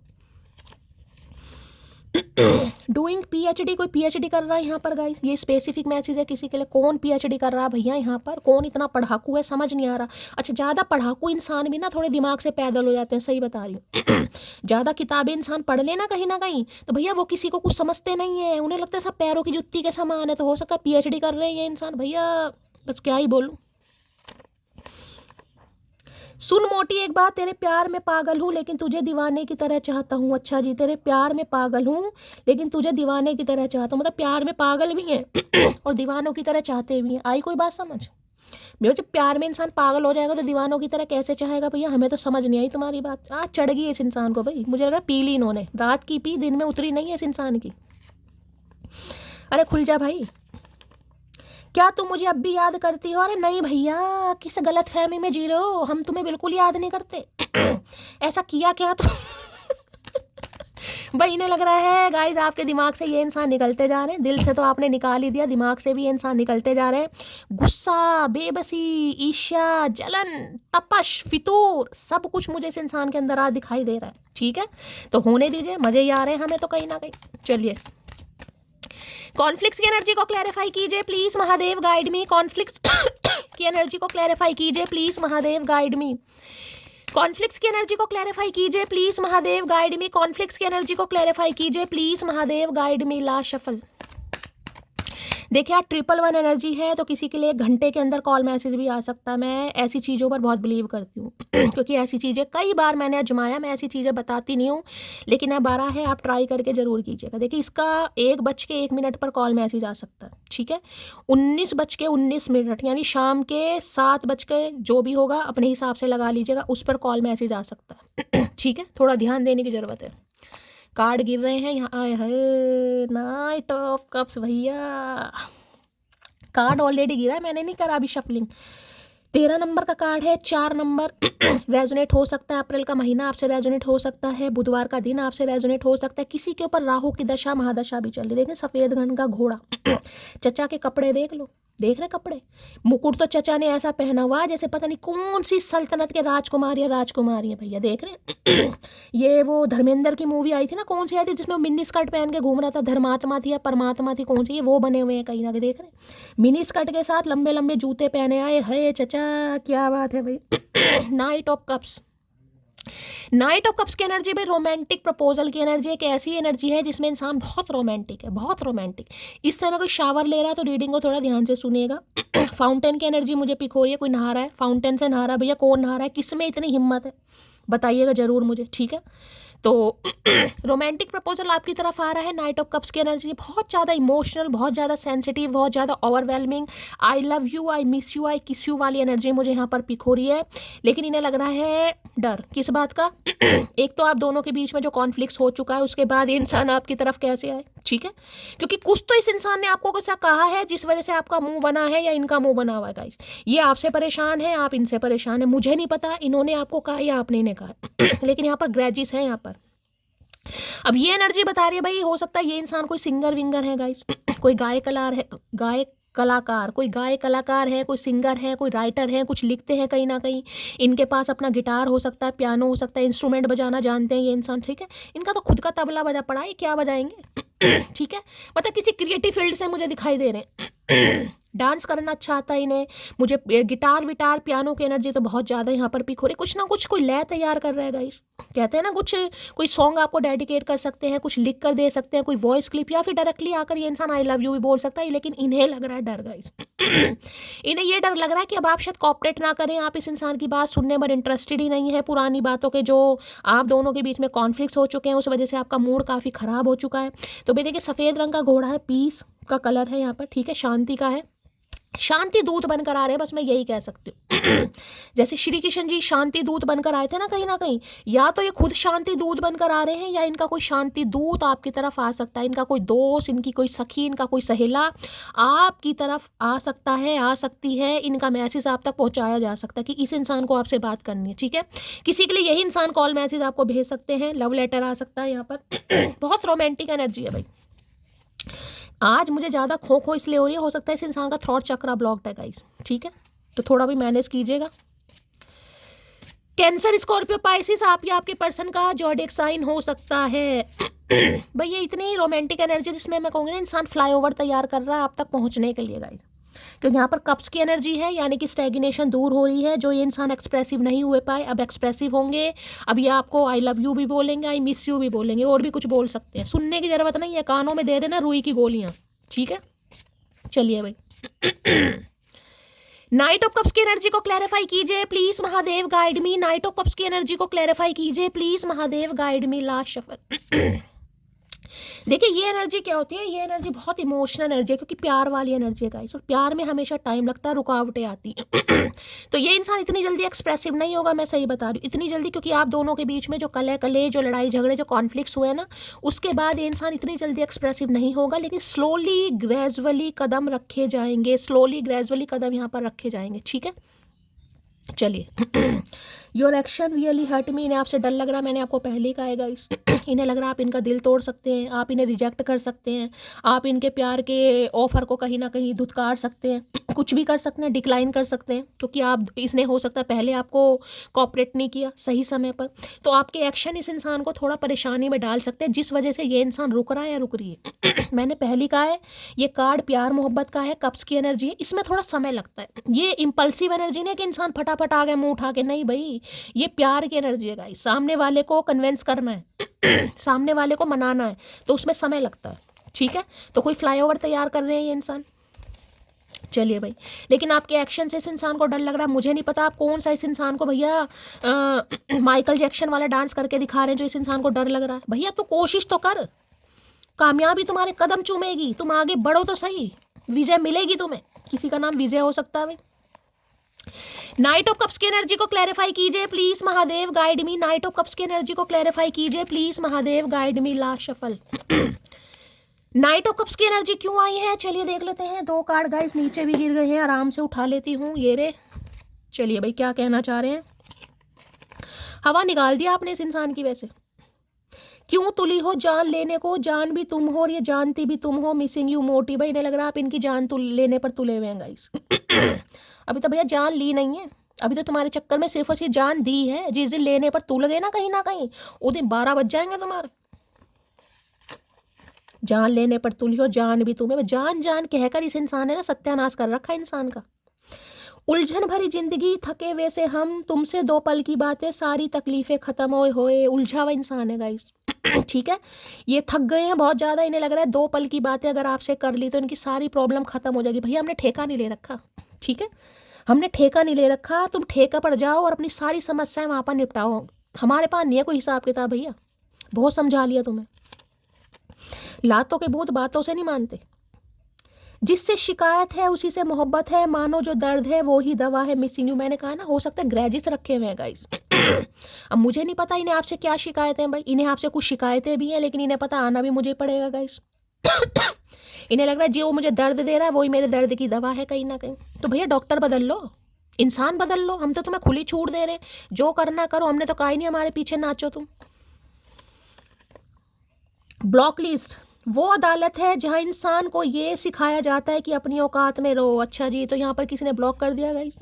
डूइंग पीएचडी, कोई पीएचडी कर रहा है यहाँ पर गाइस। ये स्पेसिफिक मैसेज है किसी के लिए। कौन पीएचडी कर रहा है भैया यहाँ पर? कौन इतना पढ़ाकू है, समझ नहीं आ रहा। अच्छा, ज़्यादा पढ़ाकू इंसान भी ना थोड़े दिमाग से पैदल हो जाते हैं, सही बता रही हूँ। ज़्यादा किताबें इंसान पढ़ लेना कहीं ना कहीं, तो भैया वो किसी को कुछ समझते नहीं है। उन्हें लगता है सब पैरों की जुत्ती के समान है। तो हो सकता है पीएचडी कर रहे हैं ये इंसान भैया, बस क्या ही बोलूँ। सुन मोटी एक बात, तेरे प्यार में पागल हूँ लेकिन तुझे दीवाने की तरह चाहता हूँ। अच्छा जी, तेरे प्यार में पागल हूँ लेकिन तुझे दीवाने की तरह चाहता हूँ, मतलब प्यार में पागल भी हैं और दीवानों की तरह चाहते भी हैं। आई कोई बात समझ? भैया जब प्यार में इंसान पागल हो जाएगा तो दीवानों की तरह कैसे चाहेगा भैया? हमें तो समझ नहीं आई तुम्हारी बात। आज चढ़ गई इस इंसान को भाई, मुझे लग रहा है पी ली इन्होंने, रात की पी, दिन में उतरी नहीं है इस इंसान की। अरे खुल जा भाई, क्या तुम मुझे अब भी याद करती हो? अरे नहीं भैया, किस गलत फहमी में जी रहे हो, हम तुम्हें बिल्कुल याद नहीं करते। ऐसा किया क्या तो भाई इन्हें लग रहा है गाइस आपके दिमाग से ये इंसान निकलते जा रहे हैं। दिल से तो आपने निकाल ही दिया, दिमाग से भी ये इंसान निकलते जा रहे हैं। गुस्सा, बेबसी, ईर्ष्या, जलन, तपश, फितूर, सब कुछ मुझे इस इंसान के अंदर आज दिखाई दे रहा है। ठीक है, तो होने दीजिए, मजे ही आ रहे हैं हमें तो कहीं ना कहीं। चलिए, कॉन्फ्लिक्ट्स की एनर्जी को क्लैरिफाई कीजिए please Mahadev guide me. Conflicts की एनर्जी को क्लैरिफाई कीजिए please Mahadev guide me. Conflicts की एनर्जी को क्लैरिफाई कीजिए please Mahadev guide me. Conflicts की एनर्जी को क्लैरिफाई कीजिए please Mahadev guide me. Last shuffle. देखिए आज 111 एनर्जी है तो किसी के लिए 1 घंटे के अंदर कॉल मैसेज भी आ सकता है। मैं ऐसी चीज़ों पर बहुत बिलीव करती हूँ क्योंकि ऐसी चीज़ें कई बार मैंने आजमाया। मैं ऐसी चीज़ें बताती नहीं हूँ, लेकिन अब 12 है, आप ट्राई करके ज़रूर कीजिएगा। देखिए इसका 1:01 पर कॉल मैसेज आ सकता है, ठीक है। 19:19 यानी शाम के 7 जो भी होगा अपने हिसाब से लगा लीजिएगा, उस पर कॉल मैसेज आ सकता है ठीक है। थोड़ा ध्यान देने की ज़रूरत है। कार्ड गिर रहे हैं यहाँ। आए है नाइट ऑफ कप्स भैया, कार्ड ऑलरेडी गिरा है, मैंने नहीं करा अभी शफलिंग। 13 नंबर का कार्ड है, 4 नंबर रेजोनेट हो सकता है। अप्रैल का महीना आपसे रेजोनेट हो सकता है, बुधवार का दिन आपसे रेजोनेट हो सकता है। किसी के ऊपर राहु की दशा महादशा भी चल रही। देखें सफ़ेद घन का घोड़ा चचा के कपड़े देख लो, देख रहे कपड़े, मुकुट तो चचा ने ऐसा पहना हुआ जैसे पता नहीं कौन सी सल्तनत के राजकुमारी है भैया, देख रहे ये वो धर्मेंद्र की मूवी आई थी ना, कौन सी आई थी जिसमें मिनी स्कर्ट पहन के घूम रहा था, धर्मात्मा थी या परमात्मा थी, कौन सी, ये वो बने हुए हैं कहीं ना कहीं, देख रहे मिनी स्कर्ट के साथ लंबे लंबे जूते पहने आए है चचा, क्या बात है भाई। Night of cups, night of Cups की एनर्जी भाई रोमांटिक प्रपोजल की एनर्जी। एक ऐसी एनर्जी है जिसमें इंसान बहुत रोमांटिक है, बहुत रोमांटिक। इस समय कोई शावर ले रहा है तो रीडिंग को थोड़ा ध्यान से सुनिएगा। फाउंटेन की एनर्जी मुझे पिक हो रही है, कोई नहा रहा है, फाउंटेन से नहा रहा है भैया, कौन नहा रहा है, किस में इतनी हिम्मत है बताइएगा जरूर मुझे, ठीक है। तो रोमांटिक प्रपोजल आपकी तरफ आ रहा है। नाइट ऑफ कप्स की एनर्जी बहुत ज़्यादा इमोशनल, बहुत ज़्यादा सेंसिटिव, बहुत ज़्यादा overwhelming, I love you, I miss you, I kiss you वाली एनर्जी मुझे यहाँ पर पिक हो रही है। लेकिन इन्हें लग रहा है डर, किस बात का एक तो आप दोनों के बीच में जो कॉन्फ्लिक्ट्स हो चुका है, उसके बाद ये इंसान आपकी तरफ कैसे आए, ठीक है। क्योंकि कुछ तो इस इंसान ने आपको कुछ कहा है जिस वजह से आपका मुंह बना है या इनका मुंह बना हुआ है गाइस। ये आपसे परेशान है, आप इनसे परेशान है, मुझे नहीं पता इन्होंने आपको कहा या आपने इन्हें कहा लेकिन यहाँ पर ग्रेजिस है यहाँ पर। अब ये एनर्जी बता रही है भाई, हो सकता है ये इंसान कोई सिंगर विंगर है गाइस, कोई गायक कलाकार, कोई गायक कलाकार है, कोई सिंगर है, कोई राइटर है, कुछ लिखते हैं कहीं ना कहीं। इनके पास अपना गिटार हो सकता है, पियानो हो सकता है, इंस्ट्रूमेंट बजाना जानते हैं ये इंसान, ठीक है। इनका तो खुद का तबला बजा पड़ा है, क्या बजाएंगे ठीक है। मतलब किसी क्रिएटिव फील्ड से मुझे दिखाई दे रहे हैं। डांस करना अच्छा आता है इन्हें, मुझे गिटार विटार पियानो की एनर्जी तो बहुत ज़्यादा यहाँ पर पिक हो रही है। कुछ ना कुछ कोई लय तैयार कर रहा है गाइस, कहते हैं ना कुछ कोई सॉन्ग आपको डेडिकेट कर सकते हैं, कुछ लिख कर दे सकते हैं, कोई वॉइस क्लिप, या फिर डायरेक्टली आकर ये इंसान आई लव यू भी बोल सकता है। लेकिन इन्हें लग रहा है डर गाइस इन्हें ये डर लग रहा है कि अब आप शायद कॉपरेट ना करें, आप इस इंसान की बात सुनने पर इंटरेस्टेड ही नहीं है। पुरानी बातों के जो आप दोनों के बीच में कॉन्फ्लिक्ट्स हो चुके हैं, उस वजह से आपका मूड काफ़ी ख़राब हो चुका है। तो भाई देखिए सफ़ेद रंग का घोड़ा है, पीस का कलर है यहाँ पर, ठीक है, शांति का है, शांति दूत बनकर आ रहे हैं, बस मैं यही कह सकती हूँ। जैसे श्री कृष्ण जी शांति दूत बनकर आए थे ना कहीं, या तो ये खुद शांति दूत बनकर आ रहे हैं, या इनका कोई शांति दूत आपकी तरफ आ सकता है। इनका कोई दोस्त, इनकी कोई सखी, इनका कोई सहेला आपकी तरफ आ सकता है, आ सकती है। इनका मैसेज आप तक पहुँचाया जा सकता है कि इस इंसान को आपसे बात करनी है, ठीक है। किसी के लिए यही इंसान कॉल मैसेज आपको भेज सकते हैं, लव लेटर आ सकता है यहाँ पर। बहुत रोमांटिक एनर्जी है भाई। आज मुझे ज़्यादा खो इसलिए हो रही है, हो सकता है इस इंसान का थ्रॉट चक्रा ब्लॉक्ड है गाइस, ठीक है, तो थोड़ा भी मैनेज कीजिएगा। कैंसर, स्कॉर्पियो, पाइसिस आप या आपके पर्सन का ज़ोडिएक साइन हो सकता है। भाई ये इतनी रोमांटिक एनर्जी जिसमें मैं कहूँगी ना इंसान फ्लाईओवर तैयार कर रहा है आप तक पहुँचने के लिए गाइस, क्योंकि यहाँ पर कप्स की एनर्जी है, यानी कि स्टैग्नेशन दूर हो रही है। जो ये इंसान एक्सप्रेसिव नहीं हुए पाए अब एक्सप्रेसिव होंगे। अब ये आपको आई लव यू भी बोलेंगे, आई मिस यू भी बोलेंगे, और भी कुछ बोल सकते हैं। सुनने की ज़रूरत नहीं है, कानों में दे देना रुई की गोलियाँ, ठीक है। चलिए भाई नाइट ऑफ कप्स की एनर्जी को क्लैरिफाई कीजिए please Mahadev guide me. Night of Cups की एनर्जी को क्लैरिफाई कीजिए please Mahadev guide me. Last shuffle. देखिए ये एनर्जी क्या होती है, ये एनर्जी बहुत इमोशनल एनर्जी है, क्योंकि प्यार वाली एनर्जी है गाइस, और प्यार में हमेशा टाइम लगता है, रुकावटें आती हैं। तो ये इंसान इतनी जल्दी एक्सप्रेसिव नहीं होगा, मैं सही बता रही हूँ, इतनी जल्दी, क्योंकि आप दोनों के बीच में जो कले जो लड़ाई झगड़े जो कॉन्फ्लिक्ट्स हुए ना, उसके बाद ये इंसान इतनी जल्दी एक्सप्रेसिव नहीं होगा। लेकिन स्लोली ग्रेजुअली कदम रखे जाएंगे, स्लोली ग्रेजुअली कदम यहाँ पर रखे जाएंगे, ठीक है। चलिए, your action really hurt me, इन्हें आपसे डर लग रहा है, मैंने आपको पहले ही कहा है गाइस। इन्हें लग रहा है आप इनका दिल तोड़ सकते हैं, आप इन्हें रिजेक्ट कर सकते हैं, आप इनके प्यार के ऑफर को कहीं ना कहीं धुतकार सकते हैं, कुछ भी कर सकते हैं, डिक्लाइन कर सकते हैं, क्योंकि आप इसने हो सकता है पहले आपको कॉपरेट नहीं किया सही समय पर। तो आपके एक्शन इस इंसान को थोड़ा परेशानी में डाल सकते हैं, जिस वजह से ये इंसान रुक रहा है या रुक रही है। मैंने पहले कहा है, ये कार्ड प्यार मोहब्बत का है, कप्स की एनर्जी है, इसमें थोड़ा समय लगता है। ये इम्पल्सिव एनर्जी नहीं कि इंसान फटाफट आ गया मुंह उठा के, नहीं भाई, ये प्यार की एनर्जी है गाइस। सामने वाले को कन्विंस करना है, सामने वाले को मनाना है, तो उसमें समय लगता है। ठीक है, तो कोई फ्लाईओवर तैयार कर रहे हैं ये इंसान। चलिए भाई, लेकिन आपके एक्शन से इस इंसान को डर लग रहा है। मुझे नहीं पता आप कौन सा इस इंसान को भैया माइकल जैक्सन वाला डांस करके दिखा रहे हैं जो इस इंसान को डर लग रहा है। भैया तो कोशिश तो कर, कामयाबी तुम्हारे कदम चूमेगी, तुम आगे बढ़ो तो सही, विजय मिलेगी तुम्हें। किसी का नाम विजय हो सकता है भाई। नाइट ऑफ कप्स की एनर्जी को क्लैरिफाई कीजिए please Mahadev, guide me. Night of Cups की एनर्जी को क्लैरिफाई कीजिए please Mahadev, guide me. Last shuffle. Night of Cups की एनर्जी क्यों आई है, चलिए देख लेते हैं। 2 कार्ड गाइस नीचे भी गिर गए हैं, आराम से उठा लेती हूँ, ये रे। चलिए भाई, क्या कहना चाह रहे हैं। हवा निकाल दिया आपने इस इंसान की। वैसे क्यों तुली हो जान लेने को, जान भी तुम हो और ये जानती भी तुम हो, मिसिंग यू मोटी। भाई इन्हें लग रहा है आप इनकी जान लेने पर तुले हुए हैं गाइस। अभी तो भैया जान ली नहीं है, अभी तो तुम्हारे चक्कर में सिर्फ उसकी जान दी है। जिस दिन लेने पर तुल गए ना कहीं उस दिन 12 बज जाएंगे तुम्हारे। जान लेने पर तुली हो, जान भी तुम्हें, जान जान कहकर इस इंसान ने ना सत्यानाश कर रखा है इंसान का। उलझन भरी जिंदगी, थके वैसे हम, तुमसे 2 पल की बातें, सारी तकलीफें खत्म होए। उलझा हुआ इंसान है गाइस। ठीक है, ये थक गए हैं बहुत ज़्यादा, इन्हें लग रहा है 2 पल की बातें अगर आपसे कर ली तो इनकी सारी प्रॉब्लम खत्म हो जाएगी। भैया हमने ठेका नहीं ले रखा, ठीक है, हमने ठेका नहीं ले रखा। तुम ठेका पर जाओ और अपनी सारी समस्याएं वहाँ पर निपटाओ। हमारे पास नहीं है कोई हिसाब किताब भैया, बहुत समझा लिया तुम्हें। लातों के भूत बातों से नहीं मानते। जिससे शिकायत है उसी से मोहब्बत है, मानो जो दर्द है वो ही दवा है, मिसिंग यू। मैंने कहा ना, हो सकता है ग्रेजिस रखे हुए हैं गाइस। अब मुझे नहीं पता इन्हें आपसे क्या शिकायतें हैं भाई, इन्हें आपसे कुछ शिकायतें भी हैं, लेकिन इन्हें पता आना भी मुझे पड़ेगा गाइस। इन्हें लग रहा है जो मुझे दर्द दे रहा है वही मेरे दर्द की दवा है कहीं ना कहीं। तो भैया डॉक्टर बदल लो, इंसान बदल लो, हम तो तुम्हें खुली छूट दे रहे हैं, जो करना करो, हमने तो कहा ही नहीं हमारे पीछे नाचो तुम। ब्लॉक लिस्ट वो अदालत है जहां इंसान को ये सिखाया जाता है कि अपनी औकात में रहो। अच्छा जी, तो यहाँ पर किसी ने ब्लॉक कर दिया गाइस।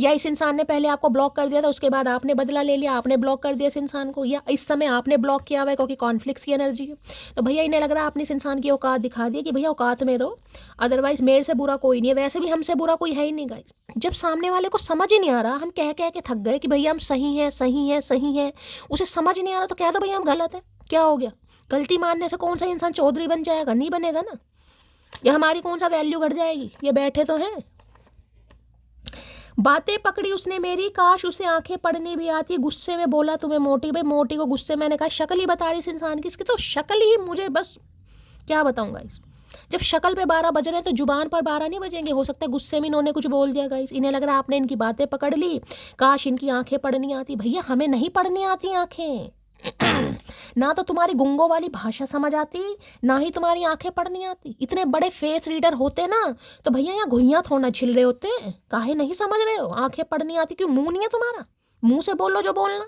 या इस इंसान ने पहले आपको ब्लॉक कर दिया था, उसके बाद आपने बदला ले लिया, आपने ब्लॉक कर दिया इस इंसान को, या इस समय आपने ब्लॉक किया हुआ है क्योंकि कॉन्फ्लिक्ट्स की एनर्जी है। तो भैया इन्हें लग रहा है आपने इस इंसान की औकात दिखा दी कि भैया औकात में रहो, अदरवाइज मेरे से बुरा कोई नहीं है। वैसे भी हमसे बुरा कोई है ही नहीं गाइस। जब सामने वाले को समझ ही नहीं आ रहा, हम कह कह के थक गए कि भैया हम सही हैं सही हैं सही हैं, उसे समझ नहीं आ रहा तो कह दो भैया हम गलत है, क्या हो गया। गलती मानने से कौन सा इंसान चौधरी बन जाएगा, नहीं बनेगा ना। या हमारी कौन सा वैल्यू घट जाएगी, ये बैठे तो हैं। बातें पकड़ी उसने मेरी, काश उसे आंखें पढ़नी भी आती, गुस्से में बोला तुम्हें मोटी। भाई मोटी को गुस्से, मैंने कहा शक्ल ही बता रही इस इंसान की, इसकी तो शक्ल ही मुझे बस क्या बताऊंगा इस। जब शक्ल पे 12 बज रहे हैं तो जुबान पर 12 नहीं बजेंगे। हो सकता है गुस्से में इन्होंने कुछ बोल दिया गाइस, इन्हें लग रहा है आपने इनकी बातें पकड़ ली, काश इनकी आंखें पढ़नी आती। भैया हमें नहीं पढ़नी आती आंखें, ना तो तुम्हारी गुंगों वाली भाषा समझ आती, ना ही तुम्हारी आंखें पढ़नी आती। इतने बड़े फेस रीडर होते ना तो भैया यहाँ घुइयां थोड़ा छिल रहे होते, काहे नहीं समझ रहे हो। आंखें पढ़नी आती क्यों, मुंह नहीं है तुम्हारा, मुंह से बोलो जो बोलना।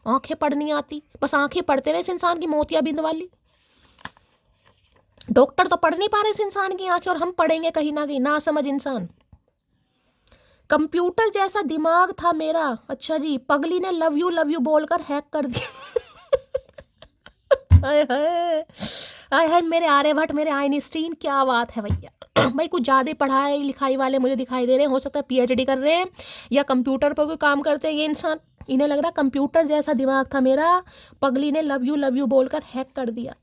आंखें पढ़नी आती, बस आंखें पढ़ते रहे इस इंसान की मोतियाबिंद वाली। डॉक्टर तो पढ़ नहीं पा रहे इस इंसान की आंखें, और हम पढ़ेंगे कहीं ना कहीं, ना समझ इंसान। कंप्यूटर जैसा दिमाग था मेरा, अच्छा जी, पगली ने लव यू बोलकर हैक कर दिया। हाय हाय हाय हाय, मेरे आर्यभट्ट, मेरे आइंस्टीन, क्या बात है भैया। भाई कुछ ज़्यादा पढ़ाई लिखाई वाले मुझे दिखाई दे रहे हैं, हो सकता है PhD कर रहे हैं या कंप्यूटर पर कोई काम करते हैं ये इंसान। इन्हें लग रहा है कंप्यूटर जैसा दिमाग था मेरा, पगली ने लव यू बोलकर हैक कर दिया।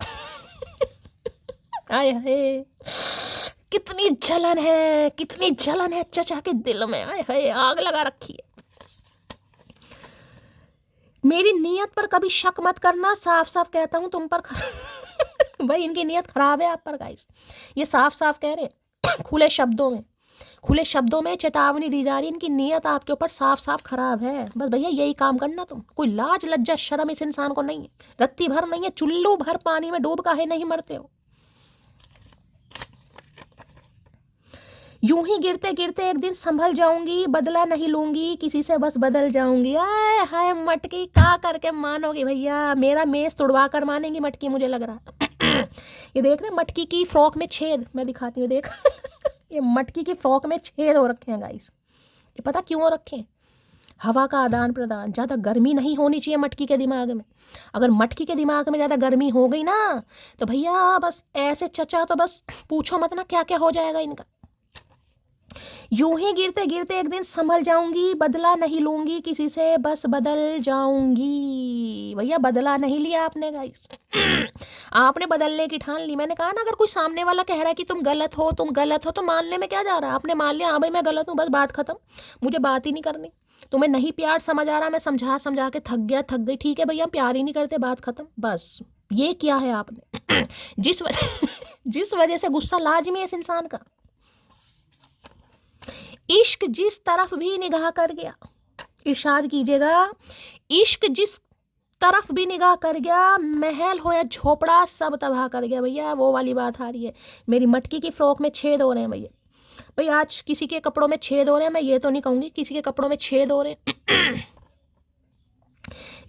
हाय हाय, कितनी जलन है, कितनी जलन है चचा के दिल में, हाय हाय, आग लगा रखी है। मेरी नीयत पर कभी शक मत करना, साफ साफ कहता हूं तुम पर। भाई इनकी नीयत खराब है आप पर गाइस, ये साफ साफ कह रहे हैं। खुले शब्दों में चेतावनी दी जा रही है, इनकी नीयत आपके ऊपर साफ साफ खराब है। बस भैया यही काम करना तुम, कोई लाज लज्जा शर्म इस इंसान को नहीं है, रत्ती भर नहीं है, चुल्लू भर पानी में डूब काहे नहीं मरते हो। यूं ही गिरते गिरते एक दिन संभल जाऊंगी, बदला नहीं लूंगी किसी से, बस बदल जाऊंगी। आए हाय मटकी, का करके मानोगे भैया, मेरा मेज तुड़वा कर मानेंगी मटकी, मुझे लग रहा। ये देख रहे मटकी की फ्रॉक में छेद, मैं दिखाती हूँ देख। ये मटकी की फ्रॉक में छेद हो रखे हैं गाइस। ये पता क्यों हो रखे हैं? हवा का आदान प्रदान, ज़्यादा गर्मी नहीं होनी चाहिए मटकी के दिमाग में। अगर मटकी के दिमाग में ज़्यादा गर्मी हो गई ना तो भैया बस ऐसे चचा, तो बस पूछो मत ना क्या क्या हो जाएगा इनका। यूं ही गिरते गिरते एक दिन संभल जाऊंगी, बदला नहीं लूंगी किसी से, बस बदल जाऊंगी। भैया बदला नहीं लिया आपने गाइस। आपने बदलने की ठान ली। मैंने कहा ना, अगर कोई सामने वाला कह रहा है कि तुम गलत हो, तुम गलत हो, तो मानने में क्या जा रहा है? आपने मान लिया, हाँ भाई मैं गलत हूँ, बस बात खत्म, मुझे बात ही नहीं करनी। तुम्हें नहीं प्यार समझ आ रहा, मैं समझा समझा के थक गया, थक गई, ठीक है भैया प्यार ही नहीं करते, बात खत्म। बस ये किया है आपने। जिस वजह से गुस्सा लाजमी है इस इंसान का। इश्क जिस तरफ भी निगाह कर गया, इरशाद कीजिएगा, इश्क जिस तरफ भी निगाह कर गया, महल हो या झोपड़ा सब तबाह कर गया। भैया वो वाली बात आ रही है। मेरी मटकी की फ्रॉक में छेद हो रहे हैं भैया। भाई आज किसी के कपड़ों में छेद हो रहे हैं, मैं ये तो नहीं कहूँगी किसी के कपड़ों में छेद हो रहे हैं।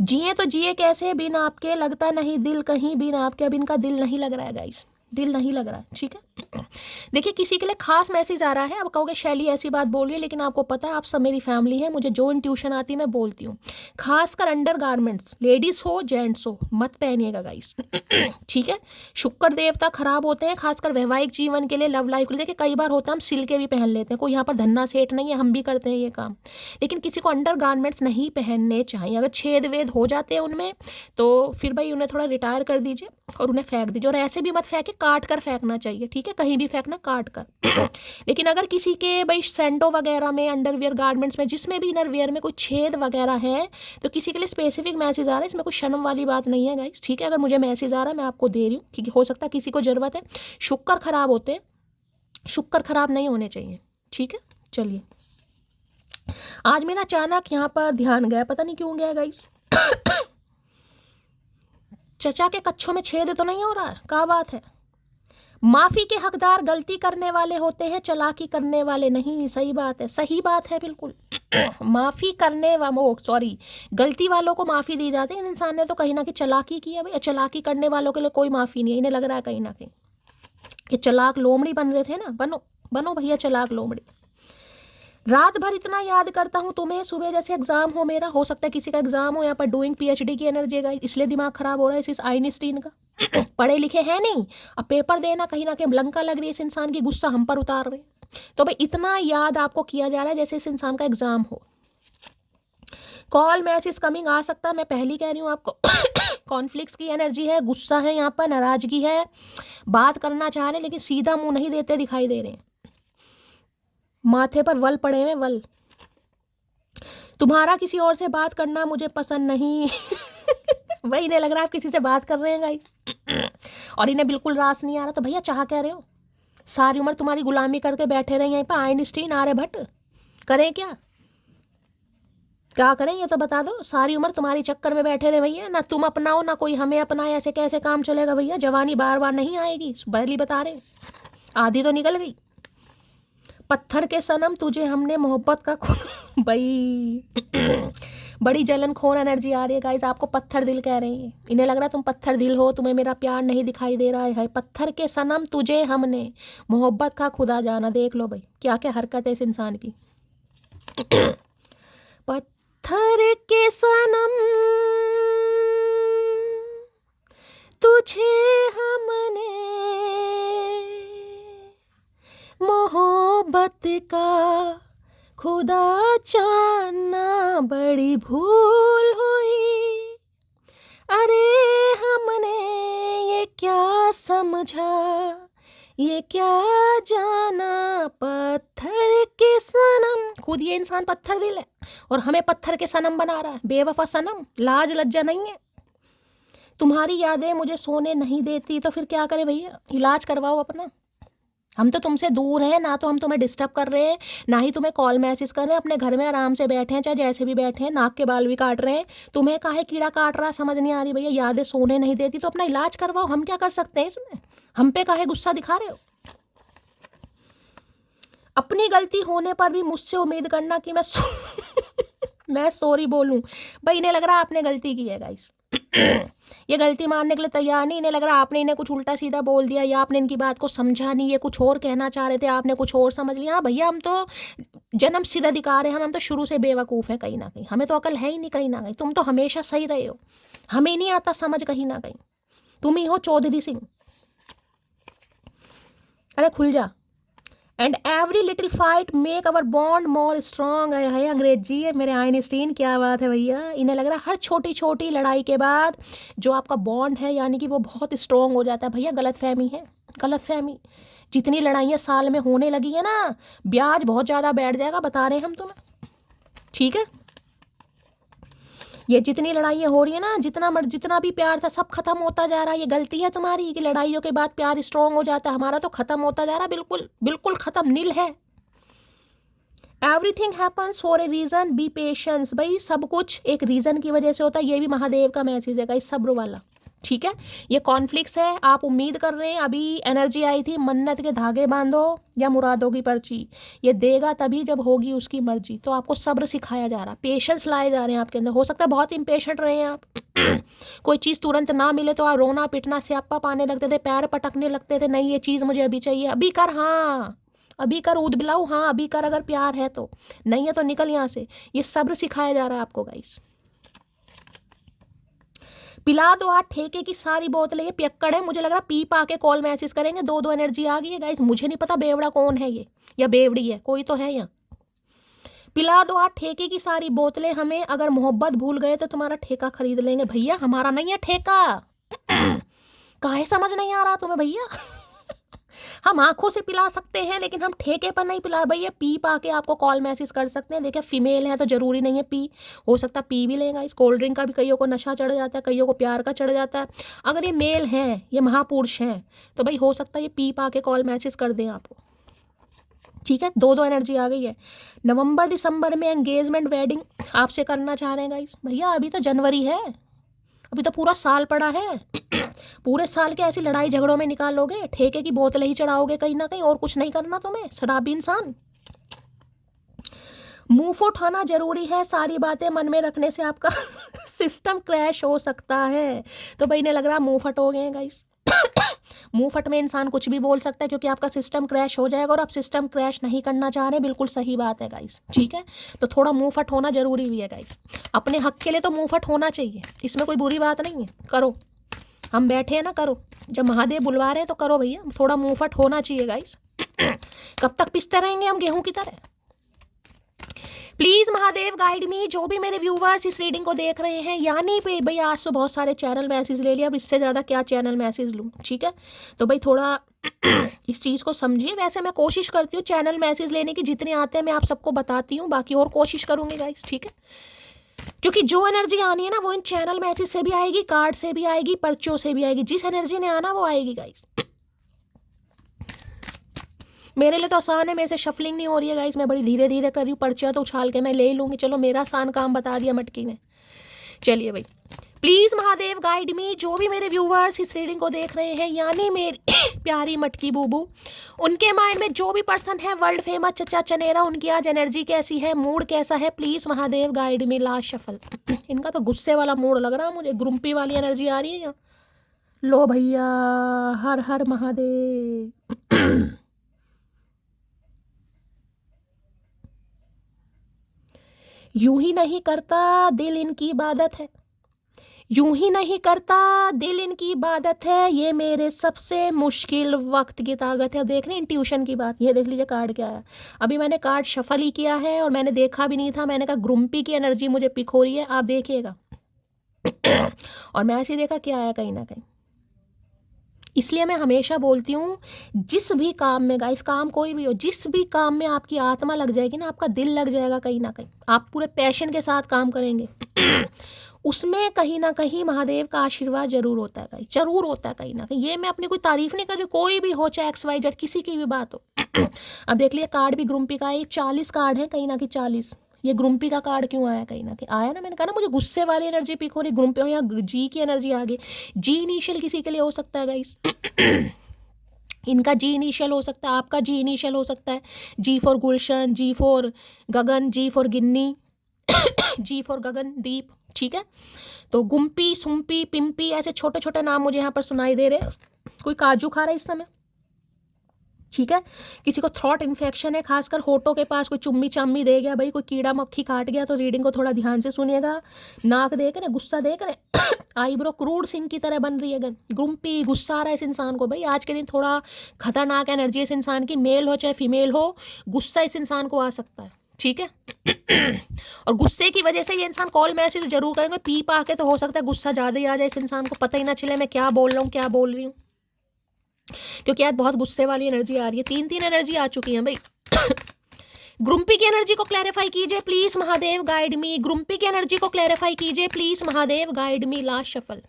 जिए तो जिए कैसे बिन आपके, लगता नहीं दिल कहीं बिन आपके। अब इनका दिल नहीं लग रहा है गाइस, दिल नहीं लग रहा है, ठीक है। देखिए किसी के लिए खास मैसेज आ रहा है। अब कहोगे शैली ऐसी बात बोल रही है, लेकिन आपको पता है आप सब मेरी फैमिली है, मुझे जो इंट्यूशन आती है मैं बोलती हूँ। खासकर अंडर गारमेंट्स, लेडीज हो जेंट्स हो, मत पहनिएगा गाइस। ठीक है, शुक्र देवता खराब होते हैं खासकर वैवाहिक जीवन के लिए, लव लाइफ के लिए। देखिए कई बार होता है हम सिल के भी पहन लेते हैं, कोई यहाँ पर धन्ना सेठ नहीं है, हम भी करते हैं ये काम। लेकिन किसी को अंडर गारमेंट्स नहीं पहनने चाहिए। अगर छेद वेद हो जाते हैं उनमें तो फिर भाई उन्हें थोड़ा रिटायर कर दीजिए और उन्हें फेंक दीजिए। और ऐसे भी मत फेंके, काट कर फेंकना चाहिए, ठीक है, कहीं भी फेंकना काट कर। लेकिन अगर किसी के भाई सैंडो वगैरह में, अंडरवियर गारमेंट्स में, जिसमें भी इनरवियर में कोई छेद वगैरह है, तो किसी के लिए स्पेसिफिक मैसेज आ रहा है। इसमें कोई शर्म वाली बात नहीं है गाइस, ठीक है। अगर मुझे मैसेज आ रहा है मैं आपको दे रही हूँ, क्योंकि हो सकता है किसी को ज़रूरत है। शुक्र खराब होते हैं, शुक्र खराब नहीं होने चाहिए, ठीक है। चलिए आज मेरा अचानक यहाँ पर ध्यान गया, पता नहीं क्यों गया गाइस। चचा के कच्छों में छेद तो नहीं हो रहा है, क्या बात है? माफी के हकदार गलती करने वाले होते हैं, चालाकी करने वाले नहीं। सही बात है, सही बात है बिल्कुल। माफी करने सॉरी गलती वालों को माफी दी जाती है। इन इंसान ने तो कहीं ना कहीं चालाकी की है। भाई चालाकी करने वालों के लिए कोई माफी नहीं है। इन्हें लग रहा है कहीं ना कहीं ये चालाक लोमड़ी बन रहे थे ना। बनो बनो भैया चालाक लोमड़ी। रात भर इतना याद करता हूँ तुम्हें, सुबह जैसे एग्जाम हो मेरा। हो सकता है किसी का एग्जाम हो, यहाँ पर डूइंग पीएचडी की एनर्जी है, इसलिए दिमाग खराब हो रहा है इस आइंस्टीन का। पढ़े लिखे हैं नहीं, अब पेपर देना कहीं ना कहीं लंका लग रही है इस इंसान की, गुस्सा हम पर उतार रहे हैं। तो भाई इतना याद आपको किया जा रहा है जैसे इस इंसान का एग्जाम हो। कॉल मैसेज कमिंग आ सकता है, मैं पहली कह रही हूँ आपको। कॉन्फ्लिक्ट्स की एनर्जी है, गुस्सा है, यहाँ पर नाराजगी है, बात करना चाह रहे हैं लेकिन सीधा मुंह नहीं देते दिखाई दे रहे हैं। माथे पर वल पड़े हुए वल। तुम्हारा किसी और से बात करना मुझे पसंद नहीं। वही इन्हें लग रहा है आप किसी से बात कर रहे हैं गाइस, और इन्हें बिल्कुल रास नहीं आ रहा। तो भैया चाह कह रहे हो, सारी उम्र तुम्हारी गुलामी करके बैठे रहे यहीं पर आइंस्टीन आर्यभट्ट, करें क्या? क्या करें ये तो बता दो। सारी उम्र तुम्हारी चक्कर में बैठे रहे भैया, ना तुम अपनाओ ना कोई हमें अपनाए, ऐसे कैसे काम चलेगा भैया? जवानी बार बार नहीं आएगी, पहले बता रहे, आधी तो निकल गई। पत्थर के सनम तुझे हमने मोहब्बत का भाई बड़ी जलन खोर एनर्जी आ रही है गाइस। आपको पत्थर दिल कह रहे हैं, इन्हें लग रहा है तुम पत्थर दिल हो, तुम्हें मेरा प्यार नहीं दिखाई दे रहा है। पत्थर के सनम तुझे हमने मोहब्बत का खुदा जाना। देख लो भाई क्या क्या हरकत है इस इंसान की। पत्थर के सनम तुझे हमने मोहब्बत का खुदा जानना, बड़ी भूल हुई। अरे हमने ये क्या समझा, ये क्या जाना, पत्थर के सनम। खुद ये इंसान पत्थर दिल है और हमें पत्थर के सनम बना रहा है। बेवफा सनम, लाज लज्जा नहीं है। तुम्हारी यादें मुझे सोने नहीं देती, तो फिर क्या करें भैया? इलाज करवाओ अपना। हम तो तुमसे दूर हैं ना, तो हम तुम्हें डिस्टर्ब कर रहे हैं ना ही तुम्हें कॉल मैसेज कर रहे हैं। अपने घर में आराम से बैठे हैं, चाहे जैसे भी बैठे हैं, नाक के बाल भी काट रहे हैं। तुम्हें काहे कीड़ा काट रहा है समझ नहीं आ रही भैया। यादें सोने नहीं देती तो अपना इलाज करवाओ। हम क्या कर सकते हैं इसमें? हम पे काहे गुस्सा दिखा रहे हो? अपनी गलती होने पर भी मुझसे उम्मीद करना कि मैं सॉरी बोलूं। भाई इन्हें लग रहा है आपने गलती की है गाइस। ये गलती मानने के लिए तैयार नहीं। इन्हें लग रहा है आपने इन्हें कुछ उल्टा सीधा बोल दिया या आपने इनकी बात को समझा नहीं। ये कुछ और कहना चाह रहे थे, आपने कुछ और समझ लिया। हाँ भैया, हम तो जन्म सिद्ध अधिकार है, हम तो शुरू से बेवकूफ़ हैं कहीं ना कहीं। हमें तो अकल है ही नहीं कहीं ना कहीं। तुम तो हमेशा सही रहे हो, हमें नहीं आता समझ कहीं ना कहीं। तुम ही हो चौधरी सिंह। अरे खुल जा। And every little fight make our bond more strong. है अंग्रेजी है मेरे आइंस्टीन, क्या बात है भैया। इन्हें लग रहा है हर छोटी छोटी लड़ाई के बाद जो आपका बॉन्ड है यानी कि वो बहुत स्ट्रॉन्ग हो जाता है। भैया गलत फहमी है, गलत फहमी। जितनी लड़ाइयाँ साल में होने लगी है ना, ब्याज बहुत ज़्यादा बैठ जाएगा, बता रहे हैं हम तुम्हें, ठीक है। ये जितनी लड़ाइयाँ हो रही है ना, जितना भी प्यार था सब खत्म होता जा रहा है। ये गलती है तुम्हारी कि लड़ाइयों के बाद प्यार स्ट्रांग हो जाता है। हमारा तो खत्म होता जा रहा है, बिल्कुल बिल्कुल खत्म, नील है। Everything happens for a reason, be patience. भाई सब कुछ एक रीजन की वजह से होता है। ये भी महादेव का मैसेज है गाइस, सब्र वाला, ठीक है। ये कॉन्फ्लिक्ट्स है, आप उम्मीद कर रहे हैं। अभी एनर्जी आई थी मन्नत के धागे बांधो या मुरादों की पर्ची। ये देगा तभी जब होगी उसकी मर्जी। तो आपको सब्र सिखाया जा रहा, पेशेंस लाए जा रहे हैं आपके अंदर। हो सकता है बहुत इम्पेशेंट रहे हैं आप। कोई चीज़ तुरंत ना मिले तो आप रोना पिटना स्यापा पाने लगते थे, पैर पटकने लगते थे, नहीं ये चीज़ मुझे अभी चाहिए, अभी कर, हाँ अभी कर, ऊद बिलाऊ, हाँ अभी कर, अगर प्यार है तो। नहीं है तो निकल यहाँ से। ये सब्र सिखाया जा रहा है आपको गाइस। पिला दो आज ठेके की सारी बोतलें। ये पियक्कड़ है, मुझे लग रहा पी पा के कॉल मैसेज करेंगे। दो दो एनर्जी आ गई है गाइस। मुझे नहीं पता बेवड़ा कौन है ये या बेवड़ी है, कोई तो है यहाँ। पिला दो आज ठेके की सारी बोतलें हमें, अगर मोहब्बत भूल गए तो तुम्हारा ठेका खरीद लेंगे। भैया हमारा नहीं है ठेका। काहे समझ नहीं आ रहा तुम्हें भैया। हम आंखों से पिला सकते हैं लेकिन हम ठेके पर नहीं पिला। भैया पी पा के आपको कॉल मैसेज कर सकते हैं। देखिए फीमेल है तो जरूरी नहीं है पी, हो सकता पी भी लेगा। इस कोल्ड ड्रिंक का भी कईयों को नशा चढ़ जाता है, कईयों को प्यार का चढ़ जाता है। अगर ये मेल हैं, ये महापुरुष हैं, तो भाई हो सकता है ये पी पा के कॉल मैसेज कर दें आपको, ठीक है। दो दो एनर्जी आ गई है। नवंबर दिसंबर में एंगेजमेंट वेडिंग आपसे करना चाह रहे हैं गाइस। भैया अभी तो जनवरी है, अभी तो पूरा साल पड़ा है। पूरे साल के ऐसी लड़ाई झगड़ों में निकालोगे, ठेके की बोतलें ही चढ़ाओगे कहीं ना कहीं, और कुछ नहीं करना तुम्हें, शराबी इंसान। मुंह फुट होना जरूरी है। सारी बातें मन में रखने से आपका सिस्टम क्रैश हो सकता है। तो भाई ने लग रहा मुंह फट हो गए हैं गाइस। मुंह फट में इंसान कुछ भी बोल सकता है क्योंकि आपका सिस्टम क्रैश हो जाएगा, और आप सिस्टम क्रैश नहीं करना चाह रहे, बिल्कुल सही बात है गाइस, ठीक है। तो थोड़ा मुंह फट होना जरूरी भी है गाइस। अपने हक के लिए तो मुंह फट होना चाहिए, इसमें कोई बुरी बात नहीं है। करो, हम बैठे हैं ना, करो। जब महादेव बुलवा रहे हैं तो करो भैया, थोड़ा मुंह फट होना चाहिए गाइस। कब तक पिसते रहेंगे हम गेहूं की तरह। प्लीज महादेव गाइड मी। जो भी मेरे व्यूवर्स इस रीडिंग को देख रहे हैं, यानी पे भाई आज तो बहुत सारे चैनल मैसेज ले लिया, अब इससे ज़्यादा क्या चैनल मैसेज लूँ, ठीक है। तो भाई थोड़ा इस चीज़ को समझिए। वैसे मैं कोशिश करती हूँ चैनल मैसेज लेने की, जितने आते हैं मैं आप सबको बताती हूँ, बाकी और कोशिश करूँगी गाइस, ठीक है। क्योंकि जो एनर्जी आनी है ना वो इन चैनल मैसेज से भी आएगी, कार्ड से भी आएगी, पर्चों से भी आएगी। जिस एनर्जी ने आना वो आएगी गाइस। मेरे लिए तो आसान है, मेरे से शफलिंग नहीं हो रही है गाइस, मैं बड़ी धीरे धीरे कर रही हूँ। पर्चा तो उछाल के मैं ले ही लूँगी। चलो मेरा आसान काम बता दिया मटकी ने। चलिए भाई, प्लीज़ महादेव गाइड मी। जो भी मेरे व्यूवर्स इस रीडिंग को देख रहे हैं, यानी मेरी प्यारी मटकी बूबू, उनके माइंड में जो भी पर्सन है वर्ल्ड फेमस चचा चनेरा, उनकी आज एनर्जी कैसी है, मूड कैसा है, please Mahadev guide me. Last shuffle. इनका तो गुस्से वाला मूड लग रहा है मुझे, ग्रुम्पी वाली एनर्जी आ रही है यहाँ। लो भैया, हर हर महादेव। यूं ही नहीं करता दिल इनकी इबादत है, यूं ही नहीं करता दिल इनकी इबादत है, ये मेरे सबसे मुश्किल वक्त की ताकत है। अब देख रहे हैं इंट्यूशन की बात। ये देख लीजिए कार्ड क्या है। अभी मैंने कार्ड शफल ही किया है और मैंने देखा भी नहीं था। मैंने कहा ग्रुम्पी की एनर्जी मुझे पिक हो रही है, आप देखिएगा। और मैं ऐसे देखा क्या आया कहीं ना कहीं। इसलिए मैं हमेशा बोलती हूँ, जिस भी काम में गाइस, काम कोई भी हो, जिस भी काम में आपकी आत्मा लग जाएगी ना, आपका दिल लग जाएगा कहीं ना कहीं, आप पूरे पैशन के साथ काम करेंगे, उसमें कहीं ना कहीं महादेव का आशीर्वाद जरूर होता है गाइस, जरूर होता है कहीं ना कहीं। ये मैं अपनी कोई तारीफ नहीं कर रही, कोई भी हो, चाहे XYZ किसी की भी बात हो। अब देख लिया कार्ड भी ग्रुम्पी का है, 40 कार्ड है कहीं ना कहीं, 40। ये ग्रुम्पी का कार्ड क्यों आया कहीं ना कहीं, आया ना, मैंने कहा ना मुझे गुस्से वाली एनर्जी पिक हो रही, ग्रुम्पी और यहाँ जी की एनर्जी आ गई। जी इनिशियल किसी के लिए हो सकता है गाइस। इनका जी इनिशियल हो सकता है, आपका जी इनिशियल हो सकता है। G for Gulshan, G for Gagan, G for Ginni, G for Gagandeep, ठीक है। तो गुम्पी, सुम्पी, पिम्पी, ऐसे छोटे छोटे नाम मुझे यहाँ पर सुनाई दे रहे हैं। कोई काजू खा रहा है इस समय, ठीक है। किसी को थ्रोट इन्फेक्शन है, खासकर होठों के पास कोई चुम्मी चाम्मी दे गया भाई, कोई कीड़ा मक्खी काट गया, तो रीडिंग को थोड़ा ध्यान से सुनिएगा। नाक देख रहे, गुस्सा देख रहे, आईब्रो क्रूड सिंह की तरह बन रही है, गुम्पी, गुस्सा आ रहा है इस इंसान को भाई। आज के दिन थोड़ा खतरनाक एनर्जी इस इंसान की, मेल हो चाहे फीमेल हो, गुस्सा इस इंसान को आ सकता है, ठीक है। और गुस्से की वजह से ये इंसान कॉल मैसेज जरूर करेंगे, पी पा के, तो हो सकता है गुस्सा ज़्यादा ही आ जाए इस इंसान को, पता ही ना चले मैं क्या बोल रहा हूँ क्या बोल रही हूँ, क्योंकि आज बहुत गुस्से वाली एनर्जी आ रही है। तीन एनर्जी आ चुकी है भाई। ग्रुम्पी की एनर्जी को क्लैरिफाई कीजिए please Mahadev, guide me. Grumpy की एनर्जी को क्लैरिफाई कीजिए please Mahadev, guide me. Last shuffle.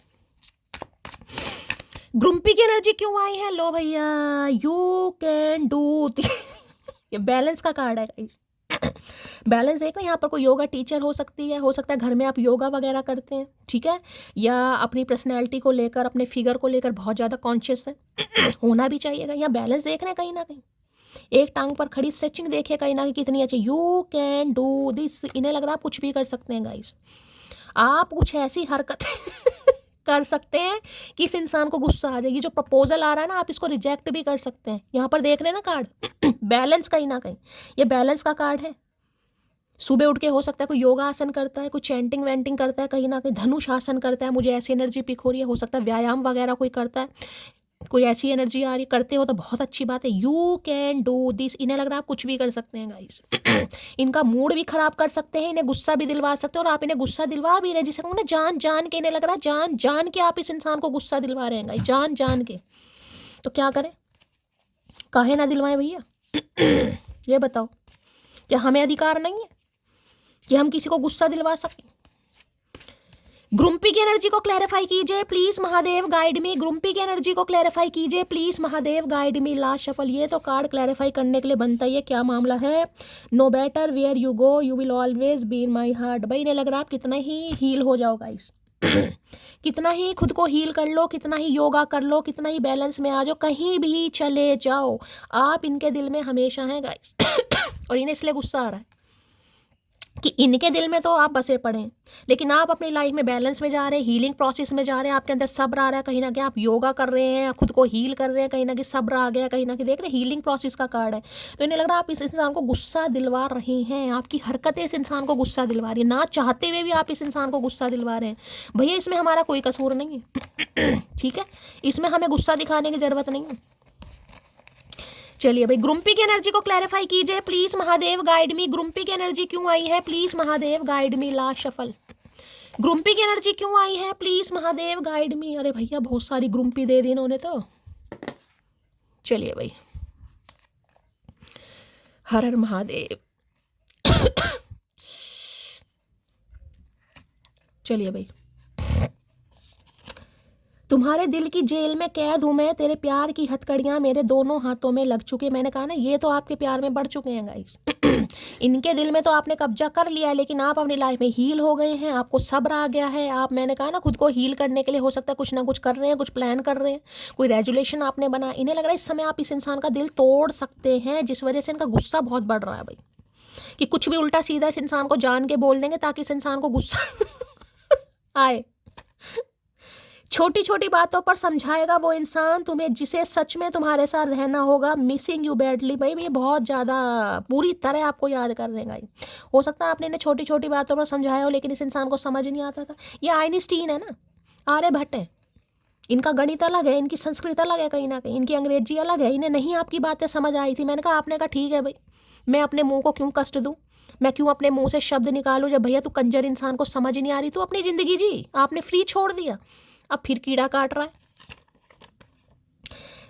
Grumpy की एनर्जी क्यों आई है? लो भैया, यू कैन डू। ये बैलेंस का कार्ड है गाइस। बैलेंस देख रहे हैं, यहाँ पर कोई योगा टीचर हो सकती है, हो सकता है घर में आप योगा वगैरह करते हैं, ठीक है, या अपनी पर्सनैलिटी को लेकर, अपने फिगर को लेकर बहुत ज़्यादा कॉन्शियस है। होना भी चाहिएगा। यहाँ बैलेंस देख रहे हैं कहीं ना कहीं, एक टांग पर खड़ी स्ट्रेचिंग देखिए कहीं ना कहीं कितनी अच्छी। You can do this. इन्हें लग रहा है आप कुछ भी कर सकते हैं गाइस, आप कुछ ऐसी हरकत कर सकते हैं कि इस इंसान को गुस्सा आ जाए। ये जो प्रपोजल आ रहा है ना, आप इसको रिजेक्ट भी कर सकते हैं। यहाँ पर देख रहे हैं ना कार्ड, बैलेंस कहीं ना कहीं, ये बैलेंस का कार्ड है। सुबह उठ के हो सकता है कोई योगा आसन करता है, कोई चैंटिंग वैंटिंग करता है, कहीं ना कहीं धनुष आसन करता है, मुझे ऐसी एनर्जी पिक हो रही है। हो सकता है व्यायाम वगैरह कोई करता है, कोई ऐसी एनर्जी आ रही, करते हो तो बहुत अच्छी बात है। You can do this. इन्हें लग रहा है आप कुछ भी कर सकते हैं गाइस। इनका मूड भी खराब कर सकते हैं, इन्हें गुस्सा भी दिलवा सकते हैं, और आप इन्हें गुस्सा दिलवा भी रहे हैं, जिसे कहूँ ना जान जान के। इन्हें लग रहा है जान जान के आप इस इंसान को गुस्सा दिलवा रहे हैं गाइस, जान जान के। तो क्या करें, काहे ना दिलवाएं भैया? ये बताओ, क्या हमें अधिकार नहीं है कि हम किसी को गुस्सा दिलवा सकें? ग्रुम्पी की एनर्जी को क्लैरिफाई कीजिए please Mahadev, guide me. Grumpy की एनर्जी को क्लैरिफाई कीजिए please Mahadev, guide me. Last shuffle. ये तो कार्ड क्लैरिफाई करने के लिए बनता ही है, क्या मामला है? No matter where you go you will always be in my heart. भाई इन्हें लग रहा है आप कितना ही हील हो जाओ गाइस, कितना ही खुद को हील कर लो, कितना ही योगा कर लो, कितना ही बैलेंस में आ जाओ, कहीं भी चले जाओ, आप इनके दिल में हमेशा हैं गाइस। और इन्हें इसलिए गुस्सा आ रहा है कि इनके दिल में तो आप बसे पड़े हैं, लेकिन आप अपनी लाइफ में बैलेंस में जा रहे हैं, हीलिंग प्रोसेस में जा रहे हैं, आपके अंदर सब्र आ रहा है, कहीं ना कहीं आप योगा कर रहे हैं, खुद को हील कर रहे हैं, कहीं ना कहीं सब्र आ गया, कहीं ना कहीं देख रहे हैं हीलिंग प्रोसेस का कार्ड है। तो इन्हें लग रहा है आप इस इंसान को गुस्सा दिलवा रहे हैं, आपकी हरकतें इस इंसान को गुस्सा दिलवा रही है, ना चाहते हुए भी आप इस इंसान को गुस्सा दिलवा रहे हैं। भैया इसमें हमारा कोई कसूर नहीं है, ठीक है, इसमें हमें गुस्सा दिखाने की जरूरत नहीं है। चलिए भाई, ग्रुम्पी की एनर्जी को क्लैरिफाई कीजिए please Mahadev, guide me. Grumpy की एनर्जी क्यों आई है please Mahadev, guide me. Last shuffle. Grumpy की एनर्जी क्यों आई है प्लीज महादेव, गाइड मी। अरे भैया बहुत सारी ग्रुम्पी दे दी इन्होंने तो। चलिए भाई, हर हर महादेव। चलिए भाई, तुम्हारे दिल की जेल में कैद हूं मैं, तेरे प्यार की हथकड़ियां मेरे दोनों हाथों में लग चुके। मैंने कहा ना, ये तो आपके प्यार में बढ़ चुके हैं गाइस। इनके दिल में तो आपने कब्जा कर लिया है, लेकिन आप अपनी लाइफ में हील हो गए हैं, आपको सब्र आ गया है। आप, मैंने कहा ना, खुद को हील करने के लिए हो सकता है कुछ ना कुछ कर रहे हैं, कुछ प्लान कर रहे हैं, कोई रेजुलेशन आपने बना। इन्हें लग रहा है इस समय आप इस इंसान का दिल तोड़ सकते हैं, जिस वजह से इनका गुस्सा बहुत बढ़ रहा है भाई, कि कुछ भी उल्टा सीधा इस इंसान को जान के बोल देंगे ताकि इस इंसान को गुस्सा आए। छोटी छोटी बातों पर समझाएगा वो इंसान तुम्हें, जिसे सच में तुम्हारे साथ रहना होगा। Missing you badly. भाई ये बहुत ज़्यादा पूरी तरह आपको याद कर रहे हैं। हो सकता है आपने इन्हें छोटी छोटी बातों पर समझाया हो, लेकिन इस इंसान को समझ नहीं आता था। ये आइंस्टीन है ना, आर्यभट्ट है, इनका गणित अलग है, इनकी संस्कृत अलग है, कहीं ना कहीं इनकी अंग्रेजी अलग है। इन्हें नहीं आपकी बातें समझ आई थी। मैंने कहा, आपने कहा ठीक है भाई, मैं अपने मुंह को क्यों कष्ट दूं, मैं क्यों अपने मुंह से शब्द निकालूं, जब भैया तू कंजर इंसान को समझ नहीं आ रही, तू अपनी ज़िंदगी जी, आपने फ्री छोड़ दिया, अब फिर कीड़ा काट रहा है।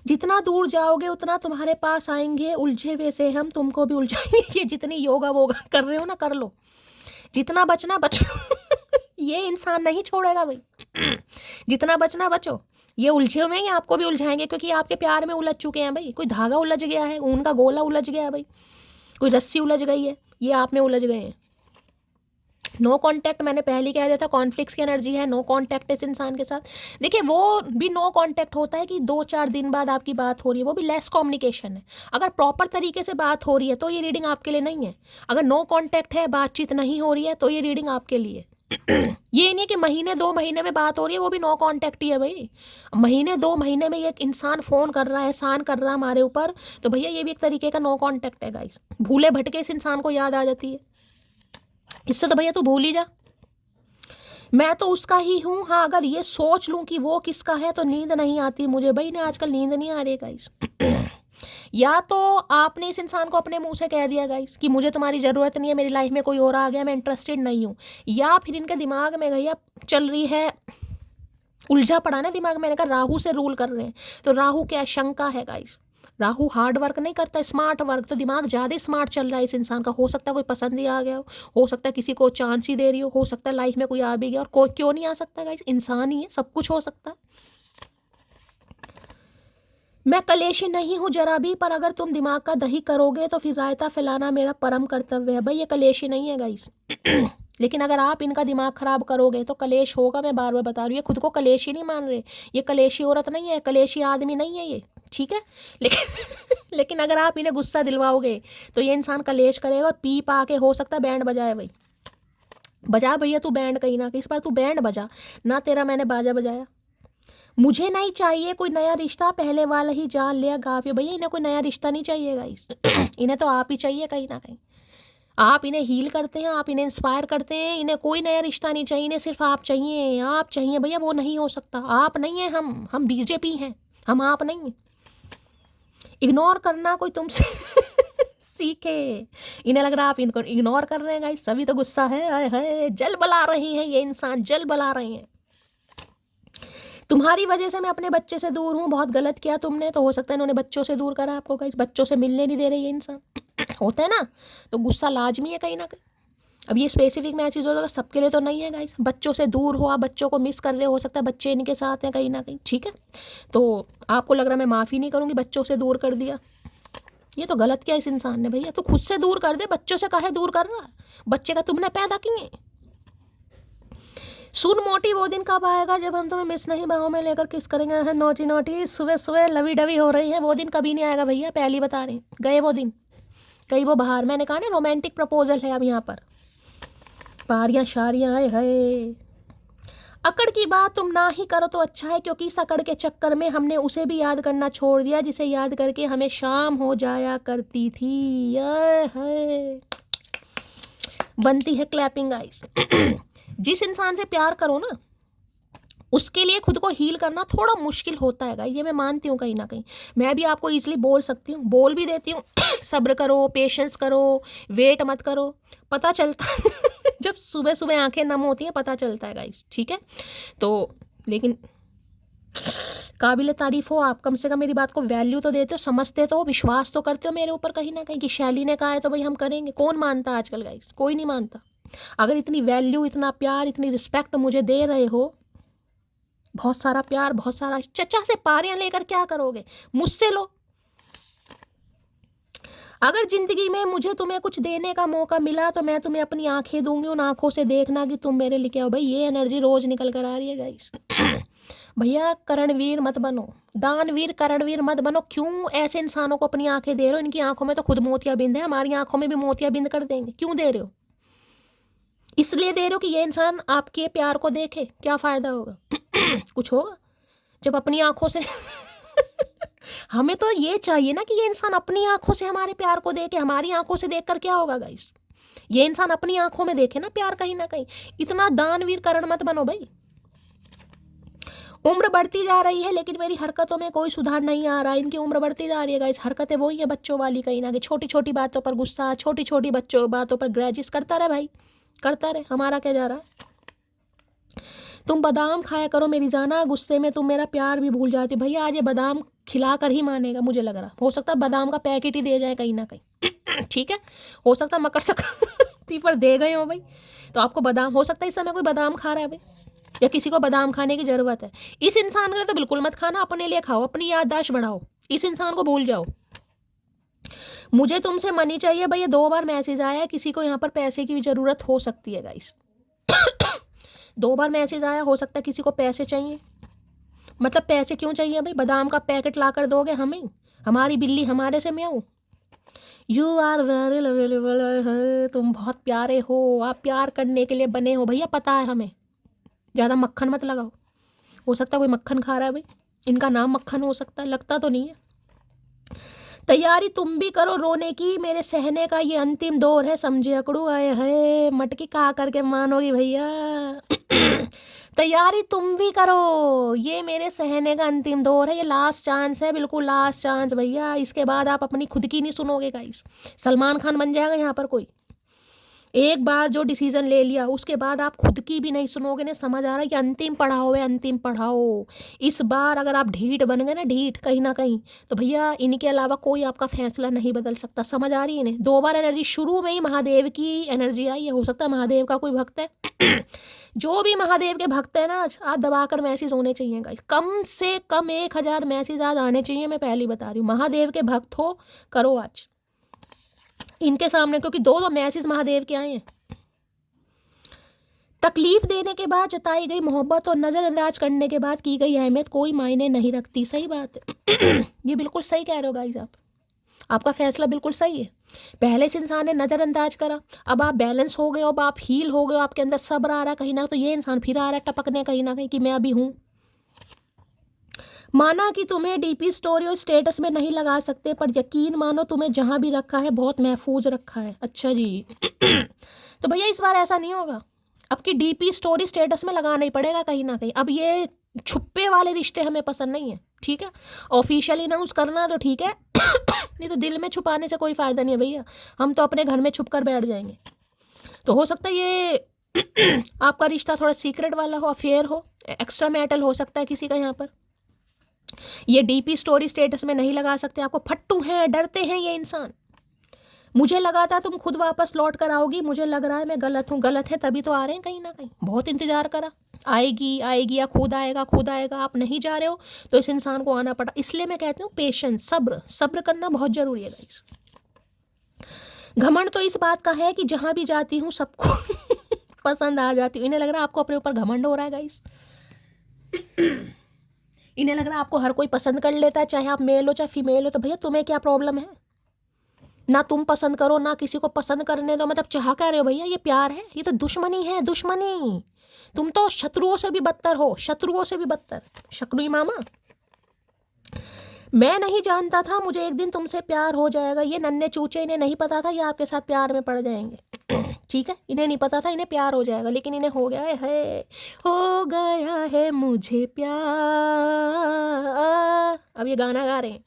जितना दूर जाओगे उतना तुम्हारे पास आएंगे, उलझे वैसे हम तुमको भी उलझाएंगे। ये जितनी योगा वोगा कर रहे हो ना, कर लो, जितना बचना बचो। ये इंसान नहीं छोड़ेगा भाई, जितना बचना बचो। ये उलझे हुए हैं, आपको भी उलझाएंगे, क्योंकि आपके प्यार में उलझ चुके हैं भाई। कोई धागा उलझ गया है, ऊन का गोला उलझ गया है भाई, कोई रस्सी उलझ गई है, ये आप में उलझ गए हैं। नो कांटेक्ट मैंने पहले कह दिया था, कॉन्फ्लिक्ट्स की एनर्जी है, नो कांटेक्ट इस इंसान के साथ। देखिए वो भी नो कांटेक्ट होता है कि 2-4 दिन बाद आपकी बात हो रही है, वो भी लेस कम्युनिकेशन है। अगर प्रॉपर तरीके से बात हो रही है तो ये रीडिंग आपके लिए नहीं है। अगर नो कांटेक्ट है, बातचीत नहीं हो रही है, तो ये रीडिंग आपके लिए ये नहीं कि महीने 2 महीने में बात हो रही है, वो भी नो कांटेक्ट ही है भाई। महीने 2 महीने में एक इंसान फ़ोन कर रहा है, एहसान कर रहा है हमारे ऊपर, तो भैया ये भी एक तरीके का नो कांटेक्ट है गाइस। भूले भटके इस इंसान को याद आ जाती है, इससे तो भैया तू भूल ही जा, मैं तो उसका ही हूँ। हाँ, अगर ये सोच लूँ कि वो किसका है तो नींद नहीं आती मुझे भाई, ने आजकल नींद नहीं आ रही है गाइस। या तो आपने इस इंसान को अपने मुंह से कह दिया गाइस कि मुझे तुम्हारी ज़रूरत नहीं है, मेरी लाइफ में कोई और आ गया, मैं इंटरेस्टेड नहीं हूँ। या फिर इनके दिमाग में भैया चल रही है, उलझा पड़ा ना दिमाग, मैंने कहा राहु से रूल कर रहे हैं, तो राहु क्या शंका है गाइस। राहु हार्ड वर्क नहीं करता, स्मार्ट वर्क, तो दिमाग ज़्यादा स्मार्ट चल रहा है इस इंसान का। हो सकता है कोई पसंद ही आ गया हो सकता है किसी को चांस ही दे रही हो सकता है लाइफ में कोई आ भी गया, और कोई क्यों नहीं आ सकता गाइस, इंसान ही है, सब कुछ हो सकता है। मैं कलेशी नहीं हूँ जरा भी, पर अगर तुम दिमाग का दही करोगे तो फिर रायता फैलाना मेरा परम कर्तव्य है। भाई ये कलेशी नहीं है गाइस। लेकिन अगर आप इनका दिमाग खराब करोगे तो कलेश होगा, मैं बार बार बता रही हूँ। ये खुद को कलेशी नहीं मान रहे, ये कलेशी औरत नहीं है, कलेशी आदमी नहीं है ये, ठीक है। लेकिन लेकिन अगर आप इन्हें गुस्सा दिलवाओगे तो ये इंसान कलेश करेगा, और पी पा के हो सकता है बैंड बजाए। भाई बजा भैया तू बैंड, कहीं ना कहीं इस बार तू बैंड बजा ना, तेरा मैंने बाजा बजाया। मुझे नहीं चाहिए कोई नया रिश्ता, पहले वाला ही जान लिया गाफियो। भैया इन्हें कोई नया रिश्ता नहीं चाहिए गाइस। इन्हें तो आप ही चाहिए कहीं ना कहीं। आप इन्हें हील करते हैं, आप इन्हें इंस्पायर करते हैं, इन्हें कोई नया रिश्ता नहीं चाहिए, इन्हें सिर्फ आप चाहिए, आप चाहिए भैया। वो नहीं हो सकता, आप नहीं है, हम बीजेपी हैं, हम आप नहीं हैं। इग्नोर करना कोई तुमसे सीखे। इन्हें लग रहा है आप इनको इग्नोर कर रहे हैं गाइस, सभी तो गुस्सा है, हाय हाय जल बला रही हैं ये इंसान, जल बला रही हैं। तुम्हारी वजह से मैं अपने बच्चे से दूर हूँ, बहुत गलत किया तुमने, तो हो सकता है इन्होंने बच्चों से दूर करा आपको गाइस, बच्चों से मिलने नहीं दे रही है इंसान। होता है ना, तो गुस्सा लाजमी है कहीं ना कहीं। अब ये स्पेसिफिक मैसेज होगा, सबके लिए तो नहीं है गाइस। बच्चों से दूर हो आप, बच्चों को मिस कर रहे हो सकता है बच्चे इनके साथ हैं कहीं ना कहीं, ठीक है। तो आपको लग रहा है मैं माफ़ी नहीं करूँगी, बच्चों से दूर कर दिया, ये तो गलत किया इस इंसान ने। भैया तो खुद से दूर कर दे, बच्चों से काहे दूर कर रहा है, बच्चे का तुमने पैदा किए। सुन मोटी वो दिन कब आएगा जब हम तुम्हें मिस नहीं बाहों में लेकर किस करेंगे, है नोटी नोटी सुबह सुबह लवी डवी हो रही है, वो दिन कभी नहीं आएगा भैया, पहली बता रहे गए वो दिन, कहीं वो बाहर। मैंने कहा ना रोमांटिक प्रपोजल है अब यहाँ पर, पारियाँ शारियाँ आए हाय। अकड़ की बात तुम ना ही करो तो अच्छा है, क्योंकि इस अकड़ के चक्कर में हमने उसे भी याद करना छोड़ दिया जिसे याद करके हमें शाम हो जाया करती थी। है बनती है क्लैपिंग आइस। जिस इंसान से प्यार करो ना, उसके लिए खुद को हील करना थोड़ा मुश्किल होता है, ये मैं मानती हूँ कहीं ना कहीं। मैं भी आपको ईजिली बोल सकती हूँ, बोल भी देती हूँ सब्र करो, पेशेंस करो, वेट मत करो, पता चलता जब सुबह सुबह आंखें नम होती हैं पता चलता है गाइस, ठीक है। तो लेकिन काबिल तारीफ हो आप, कम से कम मेरी बात को वैल्यू तो देते हो, समझते तो हो, विश्वास तो करते हो मेरे ऊपर कहीं ना कहीं कि शैली ने कहा है तो भाई हम करेंगे। कौन मानता आजकल गाइस, कोई नहीं मानता। अगर इतनी वैल्यू, इतना प्यार, इतनी रिस्पेक्ट मुझे दे रहे हो, बहुत सारा प्यार, बहुत सारा, चचा से पारियां लेकर क्या करोगे, मुझसे लो। अगर जिंदगी में मुझे तुम्हें कुछ देने का मौका मिला तो मैं तुम्हें अपनी आंखें दूंगी, उन आंखों से देखना कि तुम मेरे लिए क्या हो। भाई ये एनर्जी रोज निकल कर आ रही है गाइस। भैया करणवीर मत बनो, दानवीर करणवीर मत बनो। क्यों ऐसे इंसानों को अपनी आंखें दे रहे हो, इनकी आंखों में तो खुद मोतिया बिंद है, हमारी आंखों में भी मोतिया बिंद कर देंगे। क्यों दे रहे हो, इसलिए दे रहे हो कि ये इंसान आपके प्यार को देखे, क्या फ़ायदा होगा कुछ होगा जब अपनी आंखों से हमें तो ये चाहिए ना कि ये इंसान अपनी आंखों से हमारे प्यार को देखे। हमारी आंखों से देखकर क्या होगा गाइस, ये इंसान अपनी आंखों में देखे ना प्यार कहीं ना कहीं। इतना दानवीर करण मत बनो भाई। उम्र बढ़ती जा रही है लेकिन मेरी हरकतों में कोई सुधार नहीं आ रहा। इनकी उम्र बढ़ती जा रही है गाइस, हरकतें वही है बच्चों वाली कहीं ना कहीं। छोटी छोटी बातों पर गुस्सा, छोटी छोटी बच्चों बातों पर ग्रजेस करता रहे भाई, करता रहे, हमारा क्या जा रहा है। तुम बादाम खाया करो मेरी जाना, गुस्से में तुम मेरा प्यार भी भूल जाती। भैया आज ये बादाम खिला कर ही मानेगा मुझे लग रहा, हो सकता है बादाम का पैकेट ही दे जाए कहीं ना कहीं ठीक है, हो सकता है मकर संक्रांति पर दे गए हो भाई, तो आपको बादाम, हो सकता है इस समय कोई बादाम खा रहा है भाई, या किसी को बादाम खाने की ज़रूरत है। इस इंसान के लिए तो बिल्कुल मत खाना, अपने लिए खाओ, अपनी याददाश्त बढ़ाओ, इस इंसान को भूल जाओ। मुझे तुमसे मनी चाहिए भैया। 2 बार मैसेज आया है, किसी को यहाँ पर पैसे की भी ज़रूरत हो सकती है गाइस। 2 बार मैसेज आया, हो सकता है किसी को पैसे चाहिए। मतलब पैसे क्यों चाहिए भाई? बादाम का पैकेट ला कर दोगे हमें? हमारी बिल्ली हमारे से म्याऊं। यू आर वेरी लवेबल, तुम बहुत प्यारे हो, आप प्यार करने के लिए बने हो भैया, पता है हमें। ज़्यादा मक्खन मत लगाओ। हो सकता है कोई मक्खन खा रहा है भाई, इनका नाम मक्खन हो सकता है, लगता तो नहीं है। तैयारी तुम भी करो रोने की, मेरे सहने का ये अंतिम दौर है, समझे अकड़ू। आए है मटकी कहा करके मानोगी भैया। तैयारी तुम भी करो, ये मेरे सहने का अंतिम दौर है, ये लास्ट चांस है, बिल्कुल लास्ट चांस भैया। इसके बाद आप अपनी खुद की नहीं सुनोगे गाइस। सलमान खान बन जाएगा यहाँ पर कोई। एक बार जो डिसीजन ले लिया उसके बाद आप खुद की भी नहीं सुनोगे ना, समझ आ रहा है कि अंतिम पड़ाव है, अंतिम पड़ाव। इस बार अगर आप ढीठ बन गए ना, ढीठ कहीं ना कहीं, तो भैया इनके अलावा कोई आपका फैसला नहीं बदल सकता। समझ आ रही है इन्हें? 2 बार एनर्जी शुरू में ही महादेव की एनर्जी आई है। हो सकता है महादेव का कोई भक्त है। जो भी महादेव के भक्त है ना, आज दबाकर मैसेज होने चाहिए गाइस। कम से कम 1000 मैसेज आज आने चाहिए, मैं पहली बता रही हूँ। महादेव के भक्त हो, करो आज इनके सामने, क्योंकि 2 मैसेज महादेव के आए हैं। तकलीफ देने के बाद जताई गई मोहब्बत और नज़रअंदाज करने के बाद की गई अहमियत कोई मायने नहीं रखती। सही बात है। ये बिल्कुल सही कह रहे हो गाइस आप। आपका फैसला बिल्कुल सही है। पहले इस इंसान ने नज़रअंदाज करा, अब आप बैलेंस हो गए, अब आप हील हो गए, आपके अंदर सब्र आ रहा है कहीं ना, तो ये इंसान फिर आ रहा है टपकने कहीं ना कहीं कि मैं अभी हूँ। माना कि तुम्हें डीपी स्टोरी और स्टेटस में नहीं लगा सकते, पर यकीन मानो तुम्हें जहाँ भी रखा है बहुत महफूज रखा है। अच्छा जी। तो भैया इस बार ऐसा नहीं होगा, अब की डीपी स्टोरी स्टेटस में लगाना ही पड़ेगा कहीं ना कहीं। अब ये छुपे वाले रिश्ते हमें पसंद नहीं है, ठीक है। ऑफिशियल अनाउंस करना तो ठीक है, नहीं तो दिल में छुपाने से कोई फ़ायदा नहीं है भैया। हम तो अपने घर में छुप कर बैठ जाएंगे। तो हो सकता है ये आपका रिश्ता थोड़ा सीक्रेट वाला हो, अफेयर हो, एक्स्ट्रा मैटल हो सकता है किसी का यहाँ पर। ये डीपी स्टोरी स्टेटस में नहीं लगा सकते, आपको फट्टू हैं, डरते हैं ये इंसान। मुझे लगा था तुम खुद वापस लौट कर आओगी, मुझे लग रहा है मैं गलत हूँ। गलत है तभी तो आ रहे हैं कहीं ना कहीं। बहुत इंतजार करा, आएगी आएगी या खुद आएगा खुद आएगा, आप नहीं जा रहे हो तो इस इंसान को आना पड़ा। इसलिए मैं कहती हूँ पेशेंस, सब्र, सब्र करना बहुत जरूरी है गाइस। घमंड तो इस बात का है कि जहाँ भी जाती हूँ सबको पसंद आ जाती हूँ। इन्हें लग रहा है आपको अपने ऊपर घमंड हो रहा है गाइस। इन्हें लग रहा है आपको हर कोई पसंद कर लेता है, चाहे आप मेल हो चाहे फीमेल हो। तो भैया तुम्हें क्या प्रॉब्लम है? ना तुम पसंद करो ना किसी को पसंद करने दो, मतलब चाह क्या रहे हो भैया? ये प्यार है? ये तो दुश्मनी है, दुश्मनी। तुम तो शत्रुओं से भी बदतर हो, शत्रुओं से भी बदतर। शकुनी मामा, मैं नहीं जानता था मुझे एक दिन तुमसे प्यार हो जाएगा। ये नन्हे चूचे, इन्हें नहीं पता था ये आपके साथ प्यार में पड़ जाएंगे। ठीक है, इन्हें नहीं पता था इन्हें प्यार हो जाएगा, लेकिन इन्हें हो गया है, हो गया है मुझे प्यार। अब ये गाना गा रहे हैं।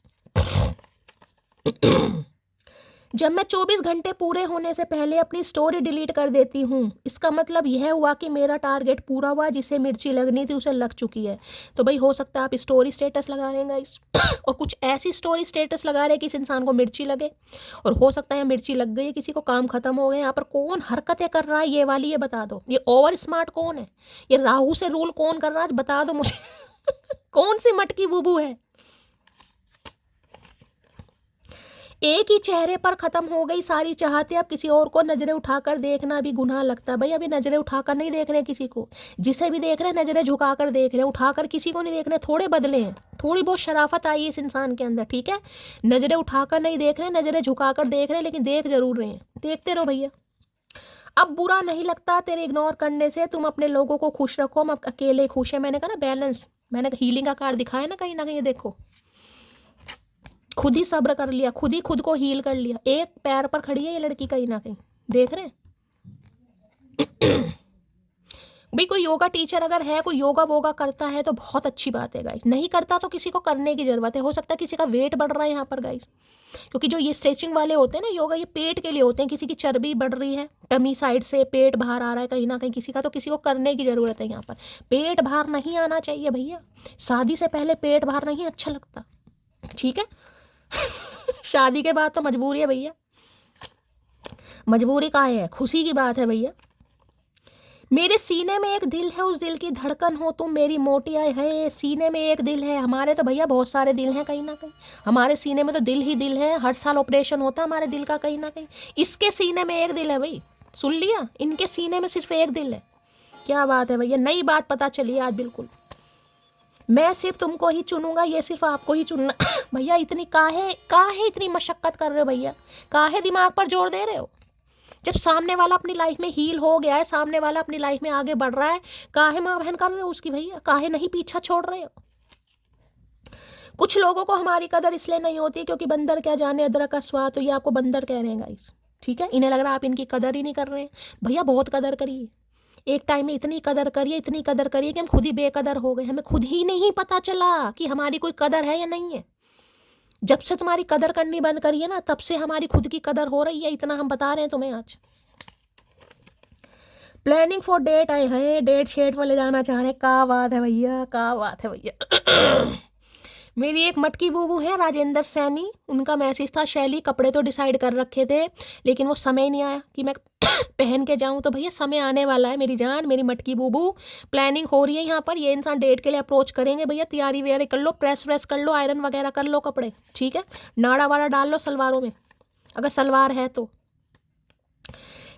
जब मैं 24 घंटे पूरे होने से पहले अपनी स्टोरी डिलीट कर देती हूँ, इसका मतलब यह हुआ कि मेरा टारगेट पूरा हुआ। जिसे मिर्ची लगनी थी उसे लग चुकी है। तो भाई हो सकता है आप स्टोरी स्टेटस लगा रहे हैं गाइस, और कुछ ऐसी स्टोरी स्टेटस लगा रहे हैं कि इस इंसान को मिर्ची लगे, और हो सकता है मिर्ची लग गई है किसी को, काम खत्म हो गए। यहाँ पर कौन हरकतें कर रहा है ये वाली, ये बता दो। ये ओवर स्मार्ट कौन है? ये राहु से रूल कौन कर रहा है, बता दो मुझे। कौन सी मटकी बुबू है? एक ही चेहरे पर खत्म हो गई सारी चाहते, अब किसी और को नजरें उठाकर देखना भी गुनाह लगता है। भाई अभी नजरें उठाकर नहीं देख रहे किसी को, जिसे भी देख रहे हैं नजरें झुकाकर देख रहे हैं, उठाकर किसी को नहीं देख रहे। थोड़े बदले हैं, थोड़ी बहुत शराफत आई है इस इंसान के अंदर, ठीक है। नजरें उठाकर नहीं देख रहे, नजरें झुकाकर देख रहे हैं, लेकिन देख जरूर रहे हैं। देखते रहो भैया। अब बुरा नहीं लगता तेरे इग्नोर करने से, तुम अपने लोगों को खुश रखो, हम अकेले खुश है। मैंने कहा ना बैलेंस, मैंने हीलिंग का कार्ड दिखाया ना कहीं, देखो खुद ही सब्र कर लिया, खुद ही खुद को हील कर लिया। एक पैर पर खड़ी है ये लड़की कहीं ना कहीं, देख रहे हैं। भाई कोई योगा टीचर अगर है, कोई योगा वोगा करता है तो बहुत अच्छी बात है गाइस। नहीं करता तो किसी को करने की जरूरत है। हो सकता है किसी का वेट बढ़ रहा है यहाँ पर गाइस, क्योंकि जो ये स्ट्रेचिंग वाले होते हैं ना योगा, ये पेट के लिए होते हैं। किसी की चर्बी बढ़ रही है, टमी साइड से पेट बाहर आ रहा है कहीं ना कहीं किसी का, तो किसी को करने की जरूरत है यहाँ पर। पेट बाहर नहीं आना चाहिए भैया, शादी से पहले पेट बाहर नहीं अच्छा लगता, ठीक है। शादी के बाद तो मजबूरी है भैया, मजबूरी का है, खुशी की बात है भैया। मेरे सीने में एक दिल है, उस दिल की धड़कन हो तुम, मेरी मोटी आए है। सीने में एक दिल है, हमारे तो भैया बहुत सारे दिल हैं कहीं ना कहीं, हमारे सीने में तो दिल ही दिल है। हर साल ऑपरेशन होता है हमारे दिल का कहीं ना कहीं। इसके सीने में एक दिल है भाई, सुन लिया, इनके सीने में सिर्फ एक दिल है। क्या बात है भैया, नई बात पता चली आज बिल्कुल। मैं सिर्फ तुमको ही चुनूंगा, ये सिर्फ आपको ही चुनना। भैया इतनी काहे इतनी मशक्कत कर रहे हो भैया, काहे दिमाग पर जोर दे रहे हो? जब सामने वाला अपनी लाइफ में हील हो गया है, सामने वाला अपनी लाइफ में आगे बढ़ रहा है, काहे माँ बहन कर रहे हो उसकी भैया, काहे नहीं पीछा छोड़ रहे हो? कुछ लोगों को हमारी कदर इसलिए नहीं होती क्योंकि बंदर क्या जाने अदरक का स्वाद, तो ये आपको बंदर कह रहे हैं गाइस, ठीक है? इन्हें लग रहा है आप इनकी कदर ही नहीं कर रहे हैं। भैया बहुत कदर करिए, एक टाइम में इतनी कदर करिए, इतनी कदर करिए कि हम खुद ही बेकदर हो गए, हमें खुद ही नहीं पता चला कि हमारी कोई कदर है या नहीं है। जब से तुम्हारी कदर करनी बंद करी है ना, तब से हमारी खुद की कदर हो रही है, इतना हम बता रहे हैं तुम्हें आज। प्लानिंग फॉर डेट आए हैं, डेट शेट वाले जाना चाह रहे हैं, क्या बात है भैया, क्या बात है भैया। मेरी एक मटकी बूबू है राजेंद्र सैनी, उनका मैसेज था, शैली कपड़े तो डिसाइड कर रखे थे लेकिन वो समय नहीं आया कि मैं पहन के जाऊं। तो भैया समय आने वाला है मेरी जान, मेरी मटकी बूबू, प्लानिंग हो रही है यहाँ पर। ये इंसान डेट के लिए अप्रोच करेंगे भैया, तैयारी वैयारी कर लो, प्रेस व्रेस कर लो, आयरन वगैरह कर लो कपड़े, ठीक है? नाड़ा वाड़ा डाल लो सलवारों में, अगर सलवार है तो।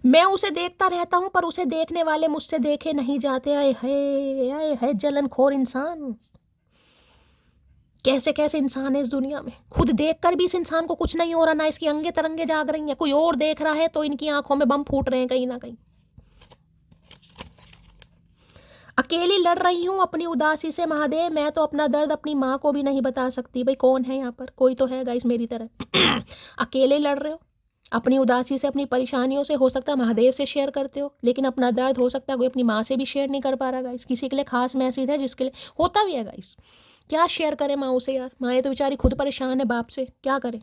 मैं उसे देखता रहता हूँ पर उसे देखने वाले मुझसे देखे नहीं जाते। आए है जलनखोर इंसान, कैसे कैसे इंसान है इस दुनिया में। खुद देखकर भी इस इंसान को कुछ नहीं हो रहा, ना इसकी अंगे तरंगे जाग रही हैं, कोई और देख रहा है तो इनकी आंखों में बम फूट रहे हैं कहीं ना कहीं। अकेली लड़ रही हूँ अपनी उदासी से महादेव, मैं तो अपना दर्द अपनी माँ को भी नहीं बता सकती। भाई कौन है यहाँ पर? कोई तो है गाइस मेरी तरह। अकेले लड़ रहे हो अपनी उदासी से, अपनी परेशानियों से। हो सकता है महादेव से शेयर करते हो, लेकिन अपना दर्द हो सकता है कोई अपनी माँ से भी शेयर नहीं कर पा रहा गाइस। किसी के लिए खास मैसेज है, जिसके लिए होता भी है गाइस। क्या शेयर करें माँ से यार, माँ तो बेचारी खुद परेशान है बाप से, क्या करें?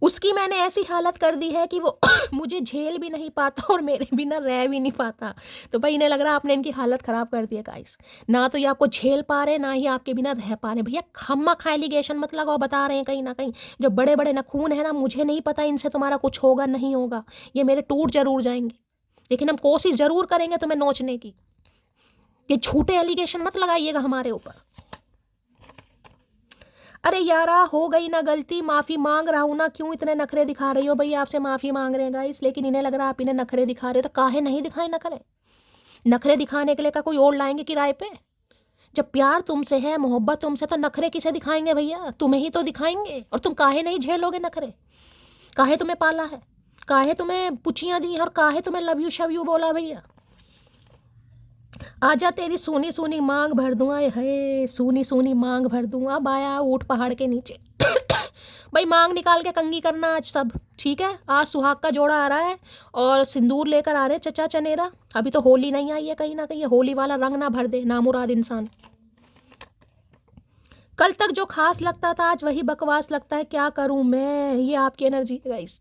उसकी मैंने ऐसी हालत कर दी है कि वो मुझे झेल भी नहीं पाता और मेरे बिना रह भी नहीं पाता। तो भाई इन्हें लग रहा है आपने इनकी हालत ख़राब कर दी है गाइस। ना तो ये आपको झेल पा रहे, ना ही आपके बिना रह पा रहे। भैया खामखा एलिगेशन मत लगाओ, बता रहे हैं कहीं ना कहीं। जो बड़े बड़े नखून है ना, मुझे नहीं पता इनसे तुम्हारा कुछ होगा नहीं होगा, ये मेरे टूट जरूर जाएंगे, लेकिन हम कोशिश ज़रूर करेंगे तुम्हें नोचने की। ये झूठे एलिगेशन मत लगाइएगा हमारे ऊपर। अरे यारा हो गई ना गलती, माफ़ी मांग रहा हूँ ना, क्यों इतने नखरे दिखा रही हो? भैया आपसे माफ़ी मांग रहे हैं गाइस, लेकिन इन्हें लग रहा है आप इन्हें नखरे दिखा रहे हो। तो काहे नहीं दिखाए नखरे? नखरे दिखाने के लिए का कोई और लाएंगे किराए पे? जब प्यार तुमसे है, मोहब्बत तुमसे, तो नखरे किसे दिखाएंगे भैया? तुम्हें ही तो दिखाएंगे। और तुम काहे नहीं झेलोगे नखरे? काहे तुम्हें पाला है, काहे तुम्हें पुछियाँ दी और काहे तुम्हें लव यू शव यू बोला भैया? आजा तेरी सूनी सूनी मांग भर दूँ, आए है सूनी सूनी मांग भर दूँ। अब आया ऊँट पहाड़ के नीचे। भाई मांग निकाल के कंगी करना आज सब, ठीक है? आज सुहाग का जोड़ा आ रहा है और सिंदूर लेकर आ रहे हैं चचा चनेरा। अभी तो होली नहीं आई है कहीं ना कहीं, होली वाला रंग ना भर दे नामुराद इंसान। कल तक जो खास लगता था आज वही बकवास लगता है, क्या करूं मैं? ये आपकी एनर्जी है गाइस।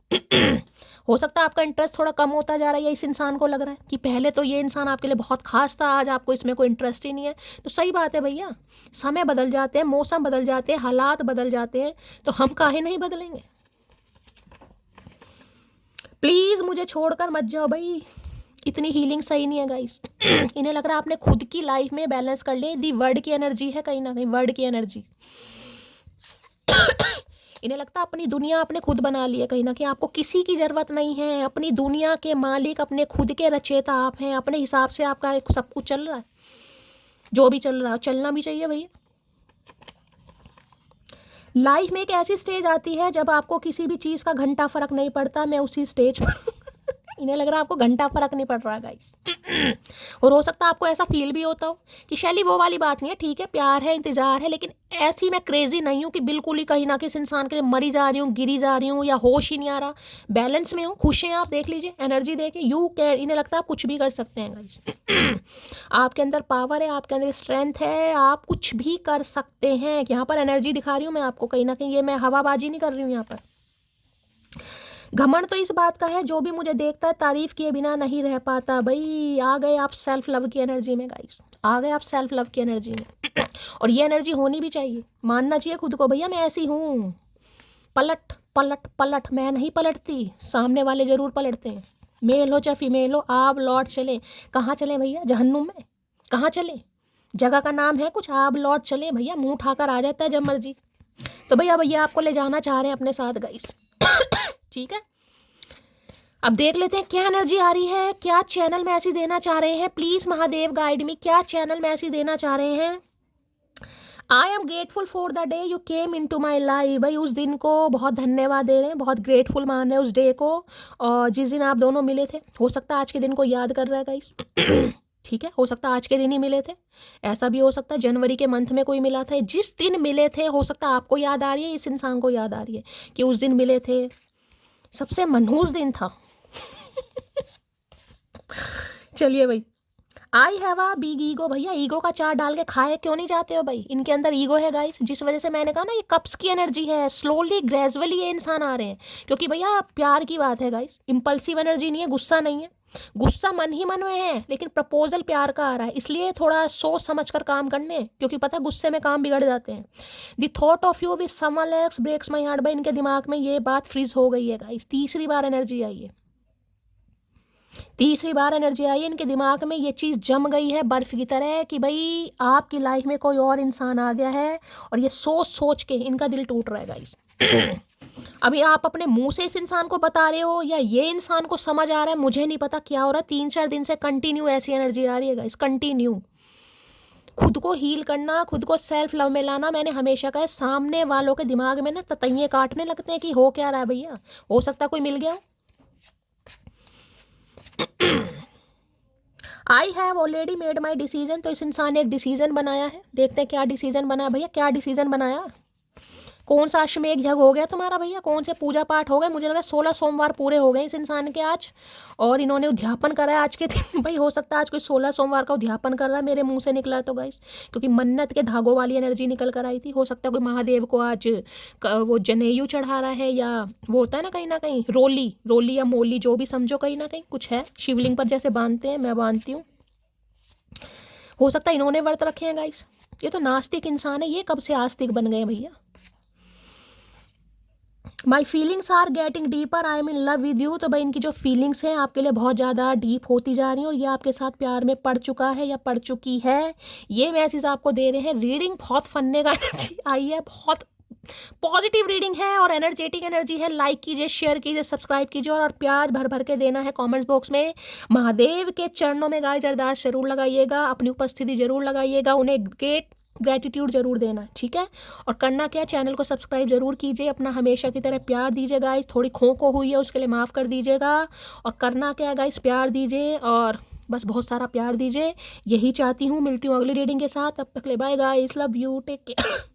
हो सकता है आपका इंटरेस्ट थोड़ा कम होता जा रहा है, इस इंसान को लग रहा है कि पहले तो ये इंसान आपके लिए बहुत खास था, आज आपको इसमें कोई इंटरेस्ट ही नहीं है। तो सही बात है भैया, समय बदल जाते हैं, मौसम बदल जाते हैं, हालात बदल जाते हैं, तो हम काहे नहीं बदलेंगे? प्लीज़ मुझे छोड़कर मत जाओ भाई, इतनी हीलिंग सही नहीं है गाइस। इन्हें लग रहा है आपने खुद की लाइफ में बैलेंस कर लिया। दी वर्ड की एनर्जी है कहीं ना कहीं, वर्ड की एनर्जी। इन्हें लगता है अपनी दुनिया आपने खुद बना ली है कहीं ना कहीं, आपको किसी की ज़रूरत नहीं है। अपनी दुनिया के मालिक, अपने खुद के रचयिता आप हैं। अपने हिसाब से आपका सब कुछ चल रहा है, जो भी चल रहा है चलना भी चाहिए भैया। लाइफ में एक ऐसी स्टेज आती है जब आपको किसी भी चीज़ का घंटा फर्क नहीं पड़ता। मैं उसी स्टेज पर इन्हें लग रहा है आपको घंटा फर्क नहीं पड़ रहा गाइस। और हो सकता है आपको ऐसा फील भी होता हो कि शैली वो वाली बात नहीं है, ठीक है प्यार है, इंतजार है, लेकिन ऐसी मैं क्रेजी नहीं हूँ कि बिल्कुल ही कहीं ना किसी इंसान के लिए मरी जा रही हूँ, गिरी जा रही हूँ, या होश ही नहीं आ रहा। बैलेंस में हूँ, खुश हैं आप, देख लीजिए एनर्जी देके यू कैन। इन्हें लगता है आप कुछ भी कर सकते हैं गाइस। आपके अंदर पावर है, आपके अंदर स्ट्रेंथ है, आप कुछ भी कर सकते हैं। यहाँ पर एनर्जी दिखा रही हूँ मैं आपको कहीं ना कहीं, ये मैं हवाबाजी नहीं कर रही हूँ यहाँ पर। घमंड तो इस बात का है, जो भी मुझे देखता है तारीफ किए बिना नहीं रह पाता। भाई आ गए आप सेल्फ लव की एनर्जी में गाइस, आ गए आप सेल्फ लव की एनर्जी में। और ये एनर्जी होनी भी चाहिए, मानना चाहिए खुद को, भैया मैं ऐसी हूँ। पलट पलट पलट, मैं नहीं पलटती, सामने वाले जरूर पलटते हैं। मेल हो चाहे फीमेल हो, आब लौट चले। कहाँ चले भैया? जहन्नुम में। कहाँ चले? जगह का नाम है कुछ, आब लौट चले भैया, मुंह उठाकर आ जाता है जब मर्जी। तो भैया आपको ले जाना चाह रहे हैं अपने साथ गाइस। ठीक है, अब देख लेते हैं क्या एनर्जी आ रही है, क्या चैनल मैसेज देना चाह रहे हैं। प्लीज महादेव गाइड मी, क्या चैनल मैसेज देना चाह रहे हैं। I am grateful for the day you came into my life. भाई उस दिन को बहुत धन्यवाद दे रहे हैं, बहुत ग्रेटफुल मान रहे हैं उस डे को, और जिस दिन आप दोनों मिले थे। हो सकता है आज के दिन को याद कर रहा है गाइस। ठीक है, हो सकता है आज के दिन ही मिले थे, ऐसा भी हो सकता है जनवरी के मंथ में कोई मिला था। जिस दिन मिले थे हो सकता है आपको याद आ रही है, इस इंसान को याद आ रही है कि उस दिन मिले थे, सबसे मनहूस दिन था। चलिए भाई, I have a big ego. भैया ईगो का चार्ट डाल के खाए क्यों नहीं जाते हो भाई? इनके अंदर ईगो है गाइस, जिस वजह से मैंने कहा ना ये कप्स की एनर्जी है। स्लोली ग्रेजुअली ये इंसान आ रहे हैं, क्योंकि भैया प्यार की बात है गाइस, इम्पल्सिव एनर्जी नहीं है, गुस्सा नहीं है। गुस्सा मन ही मन में है, लेकिन प्रपोजल प्यार का आ रहा है, इसलिए थोड़ा सोच समझ कर काम करने, क्योंकि पता है गुस्से में काम बिगड़ जाते हैं। The thought of you with someone else breaks my heart. भाई इनके दिमाग में ये बात फ्रीज हो गई है गाइस। तीसरी बार एनर्जी आई है, तीसरी बार एनर्जी आई है, इनके दिमाग में ये चीज़ जम गई है बर्फ की तरह कि भाई आपकी लाइफ में कोई और इंसान आ गया है, और ये सोच सोच के इनका दिल टूट रहा है गाइस। अभी आप अपने मुंह से इस इंसान को बता रहे हो या ये इंसान को समझ आ रहा है, मुझे नहीं पता क्या हो रहा है। 3-4 दिन से कंटिन्यू ऐसी एनर्जी आ रही है गाइस, कंटिन्यू। खुद को हील करना, खुद को सेल्फ लव में लाना। मैंने हमेशा कहा है, सामने वालों के दिमाग में ना ततैये काटने लगते हैं कि हो क्या रहा है भैया। हो सकता है कोई मिल गया हो। I have already made my decision. तो इस इंसान ने एक डिसीजन बनाया है, देखते हैं क्या डिसीजन बनाया भैया, क्या डिसीजन बनाया। कौन सा अश्वमेघ यज्ञ हो गया तुम्हारा भैया, कौन से पूजा पाठ हो गए। मुझे लग रहा है 16 सोमवार पूरे हो गए इस इंसान के आज, और इन्होंने उद्यापन करा है आज के दिन। भाई हो सकता है आज कोई 16 सोमवार का उद्यापन कर रहा है, मेरे मुंह से निकला है तो गाइस, क्योंकि मन्नत के धागों वाली एनर्जी निकल कर आई थी। हो सकता है कोई महादेव को आज वो जनेयू चढ़ा रहा है, या वो होता है ना कहीं रोली या मोली, जो भी समझो, कहीं ना कहीं कुछ है, शिवलिंग पर जैसे बांधते हैं, मैं बांधती हूँ। हो सकता है इन्होंने व्रत रखे हैं गाइस। ये तो नास्तिक इंसान है, ये कब से आस्तिक बन गए भैया। My feelings are getting deeper, I am in love with you. तो भाई इनकी जो फीलिंग्स हैं आपके लिए बहुत ज़्यादा डीप होती जा रही हैं, और ये आपके साथ प्यार में पड़ चुका है या पड़ चुकी है, ये मैसेज आपको दे रहे हैं। रीडिंग बहुत फनने का एनर्जी आई है, बहुत पॉजिटिव रीडिंग है और एनर्जेटिक एनर्जी है। लाइक कीजिए, शेयर कीजिए, सब्सक्राइब कीजिए, और प्यार भर भर के देना है कमेंट्स बॉक्स में। महादेव के चरणों में गाइस अरदास जरूर लगाइएगा, अपनी उपस्थिति जरूर लगाइएगा, उन्हें ग्रेटिट्यूड जरूर देना, ठीक है। और करना क्या, चैनल को सब्सक्राइब जरूर कीजिए, अपना हमेशा की तरह प्यार दीजिए गाइस। थोड़ी खो को हुई है उसके लिए माफ़ कर दीजिएगा। और करना क्या गाइस, प्यार दीजिए, और बस बहुत सारा प्यार दीजिए, यही चाहती हूँ। मिलती हूँ अगली रीडिंग के साथ, तब तक ले bye guys, love you, take care.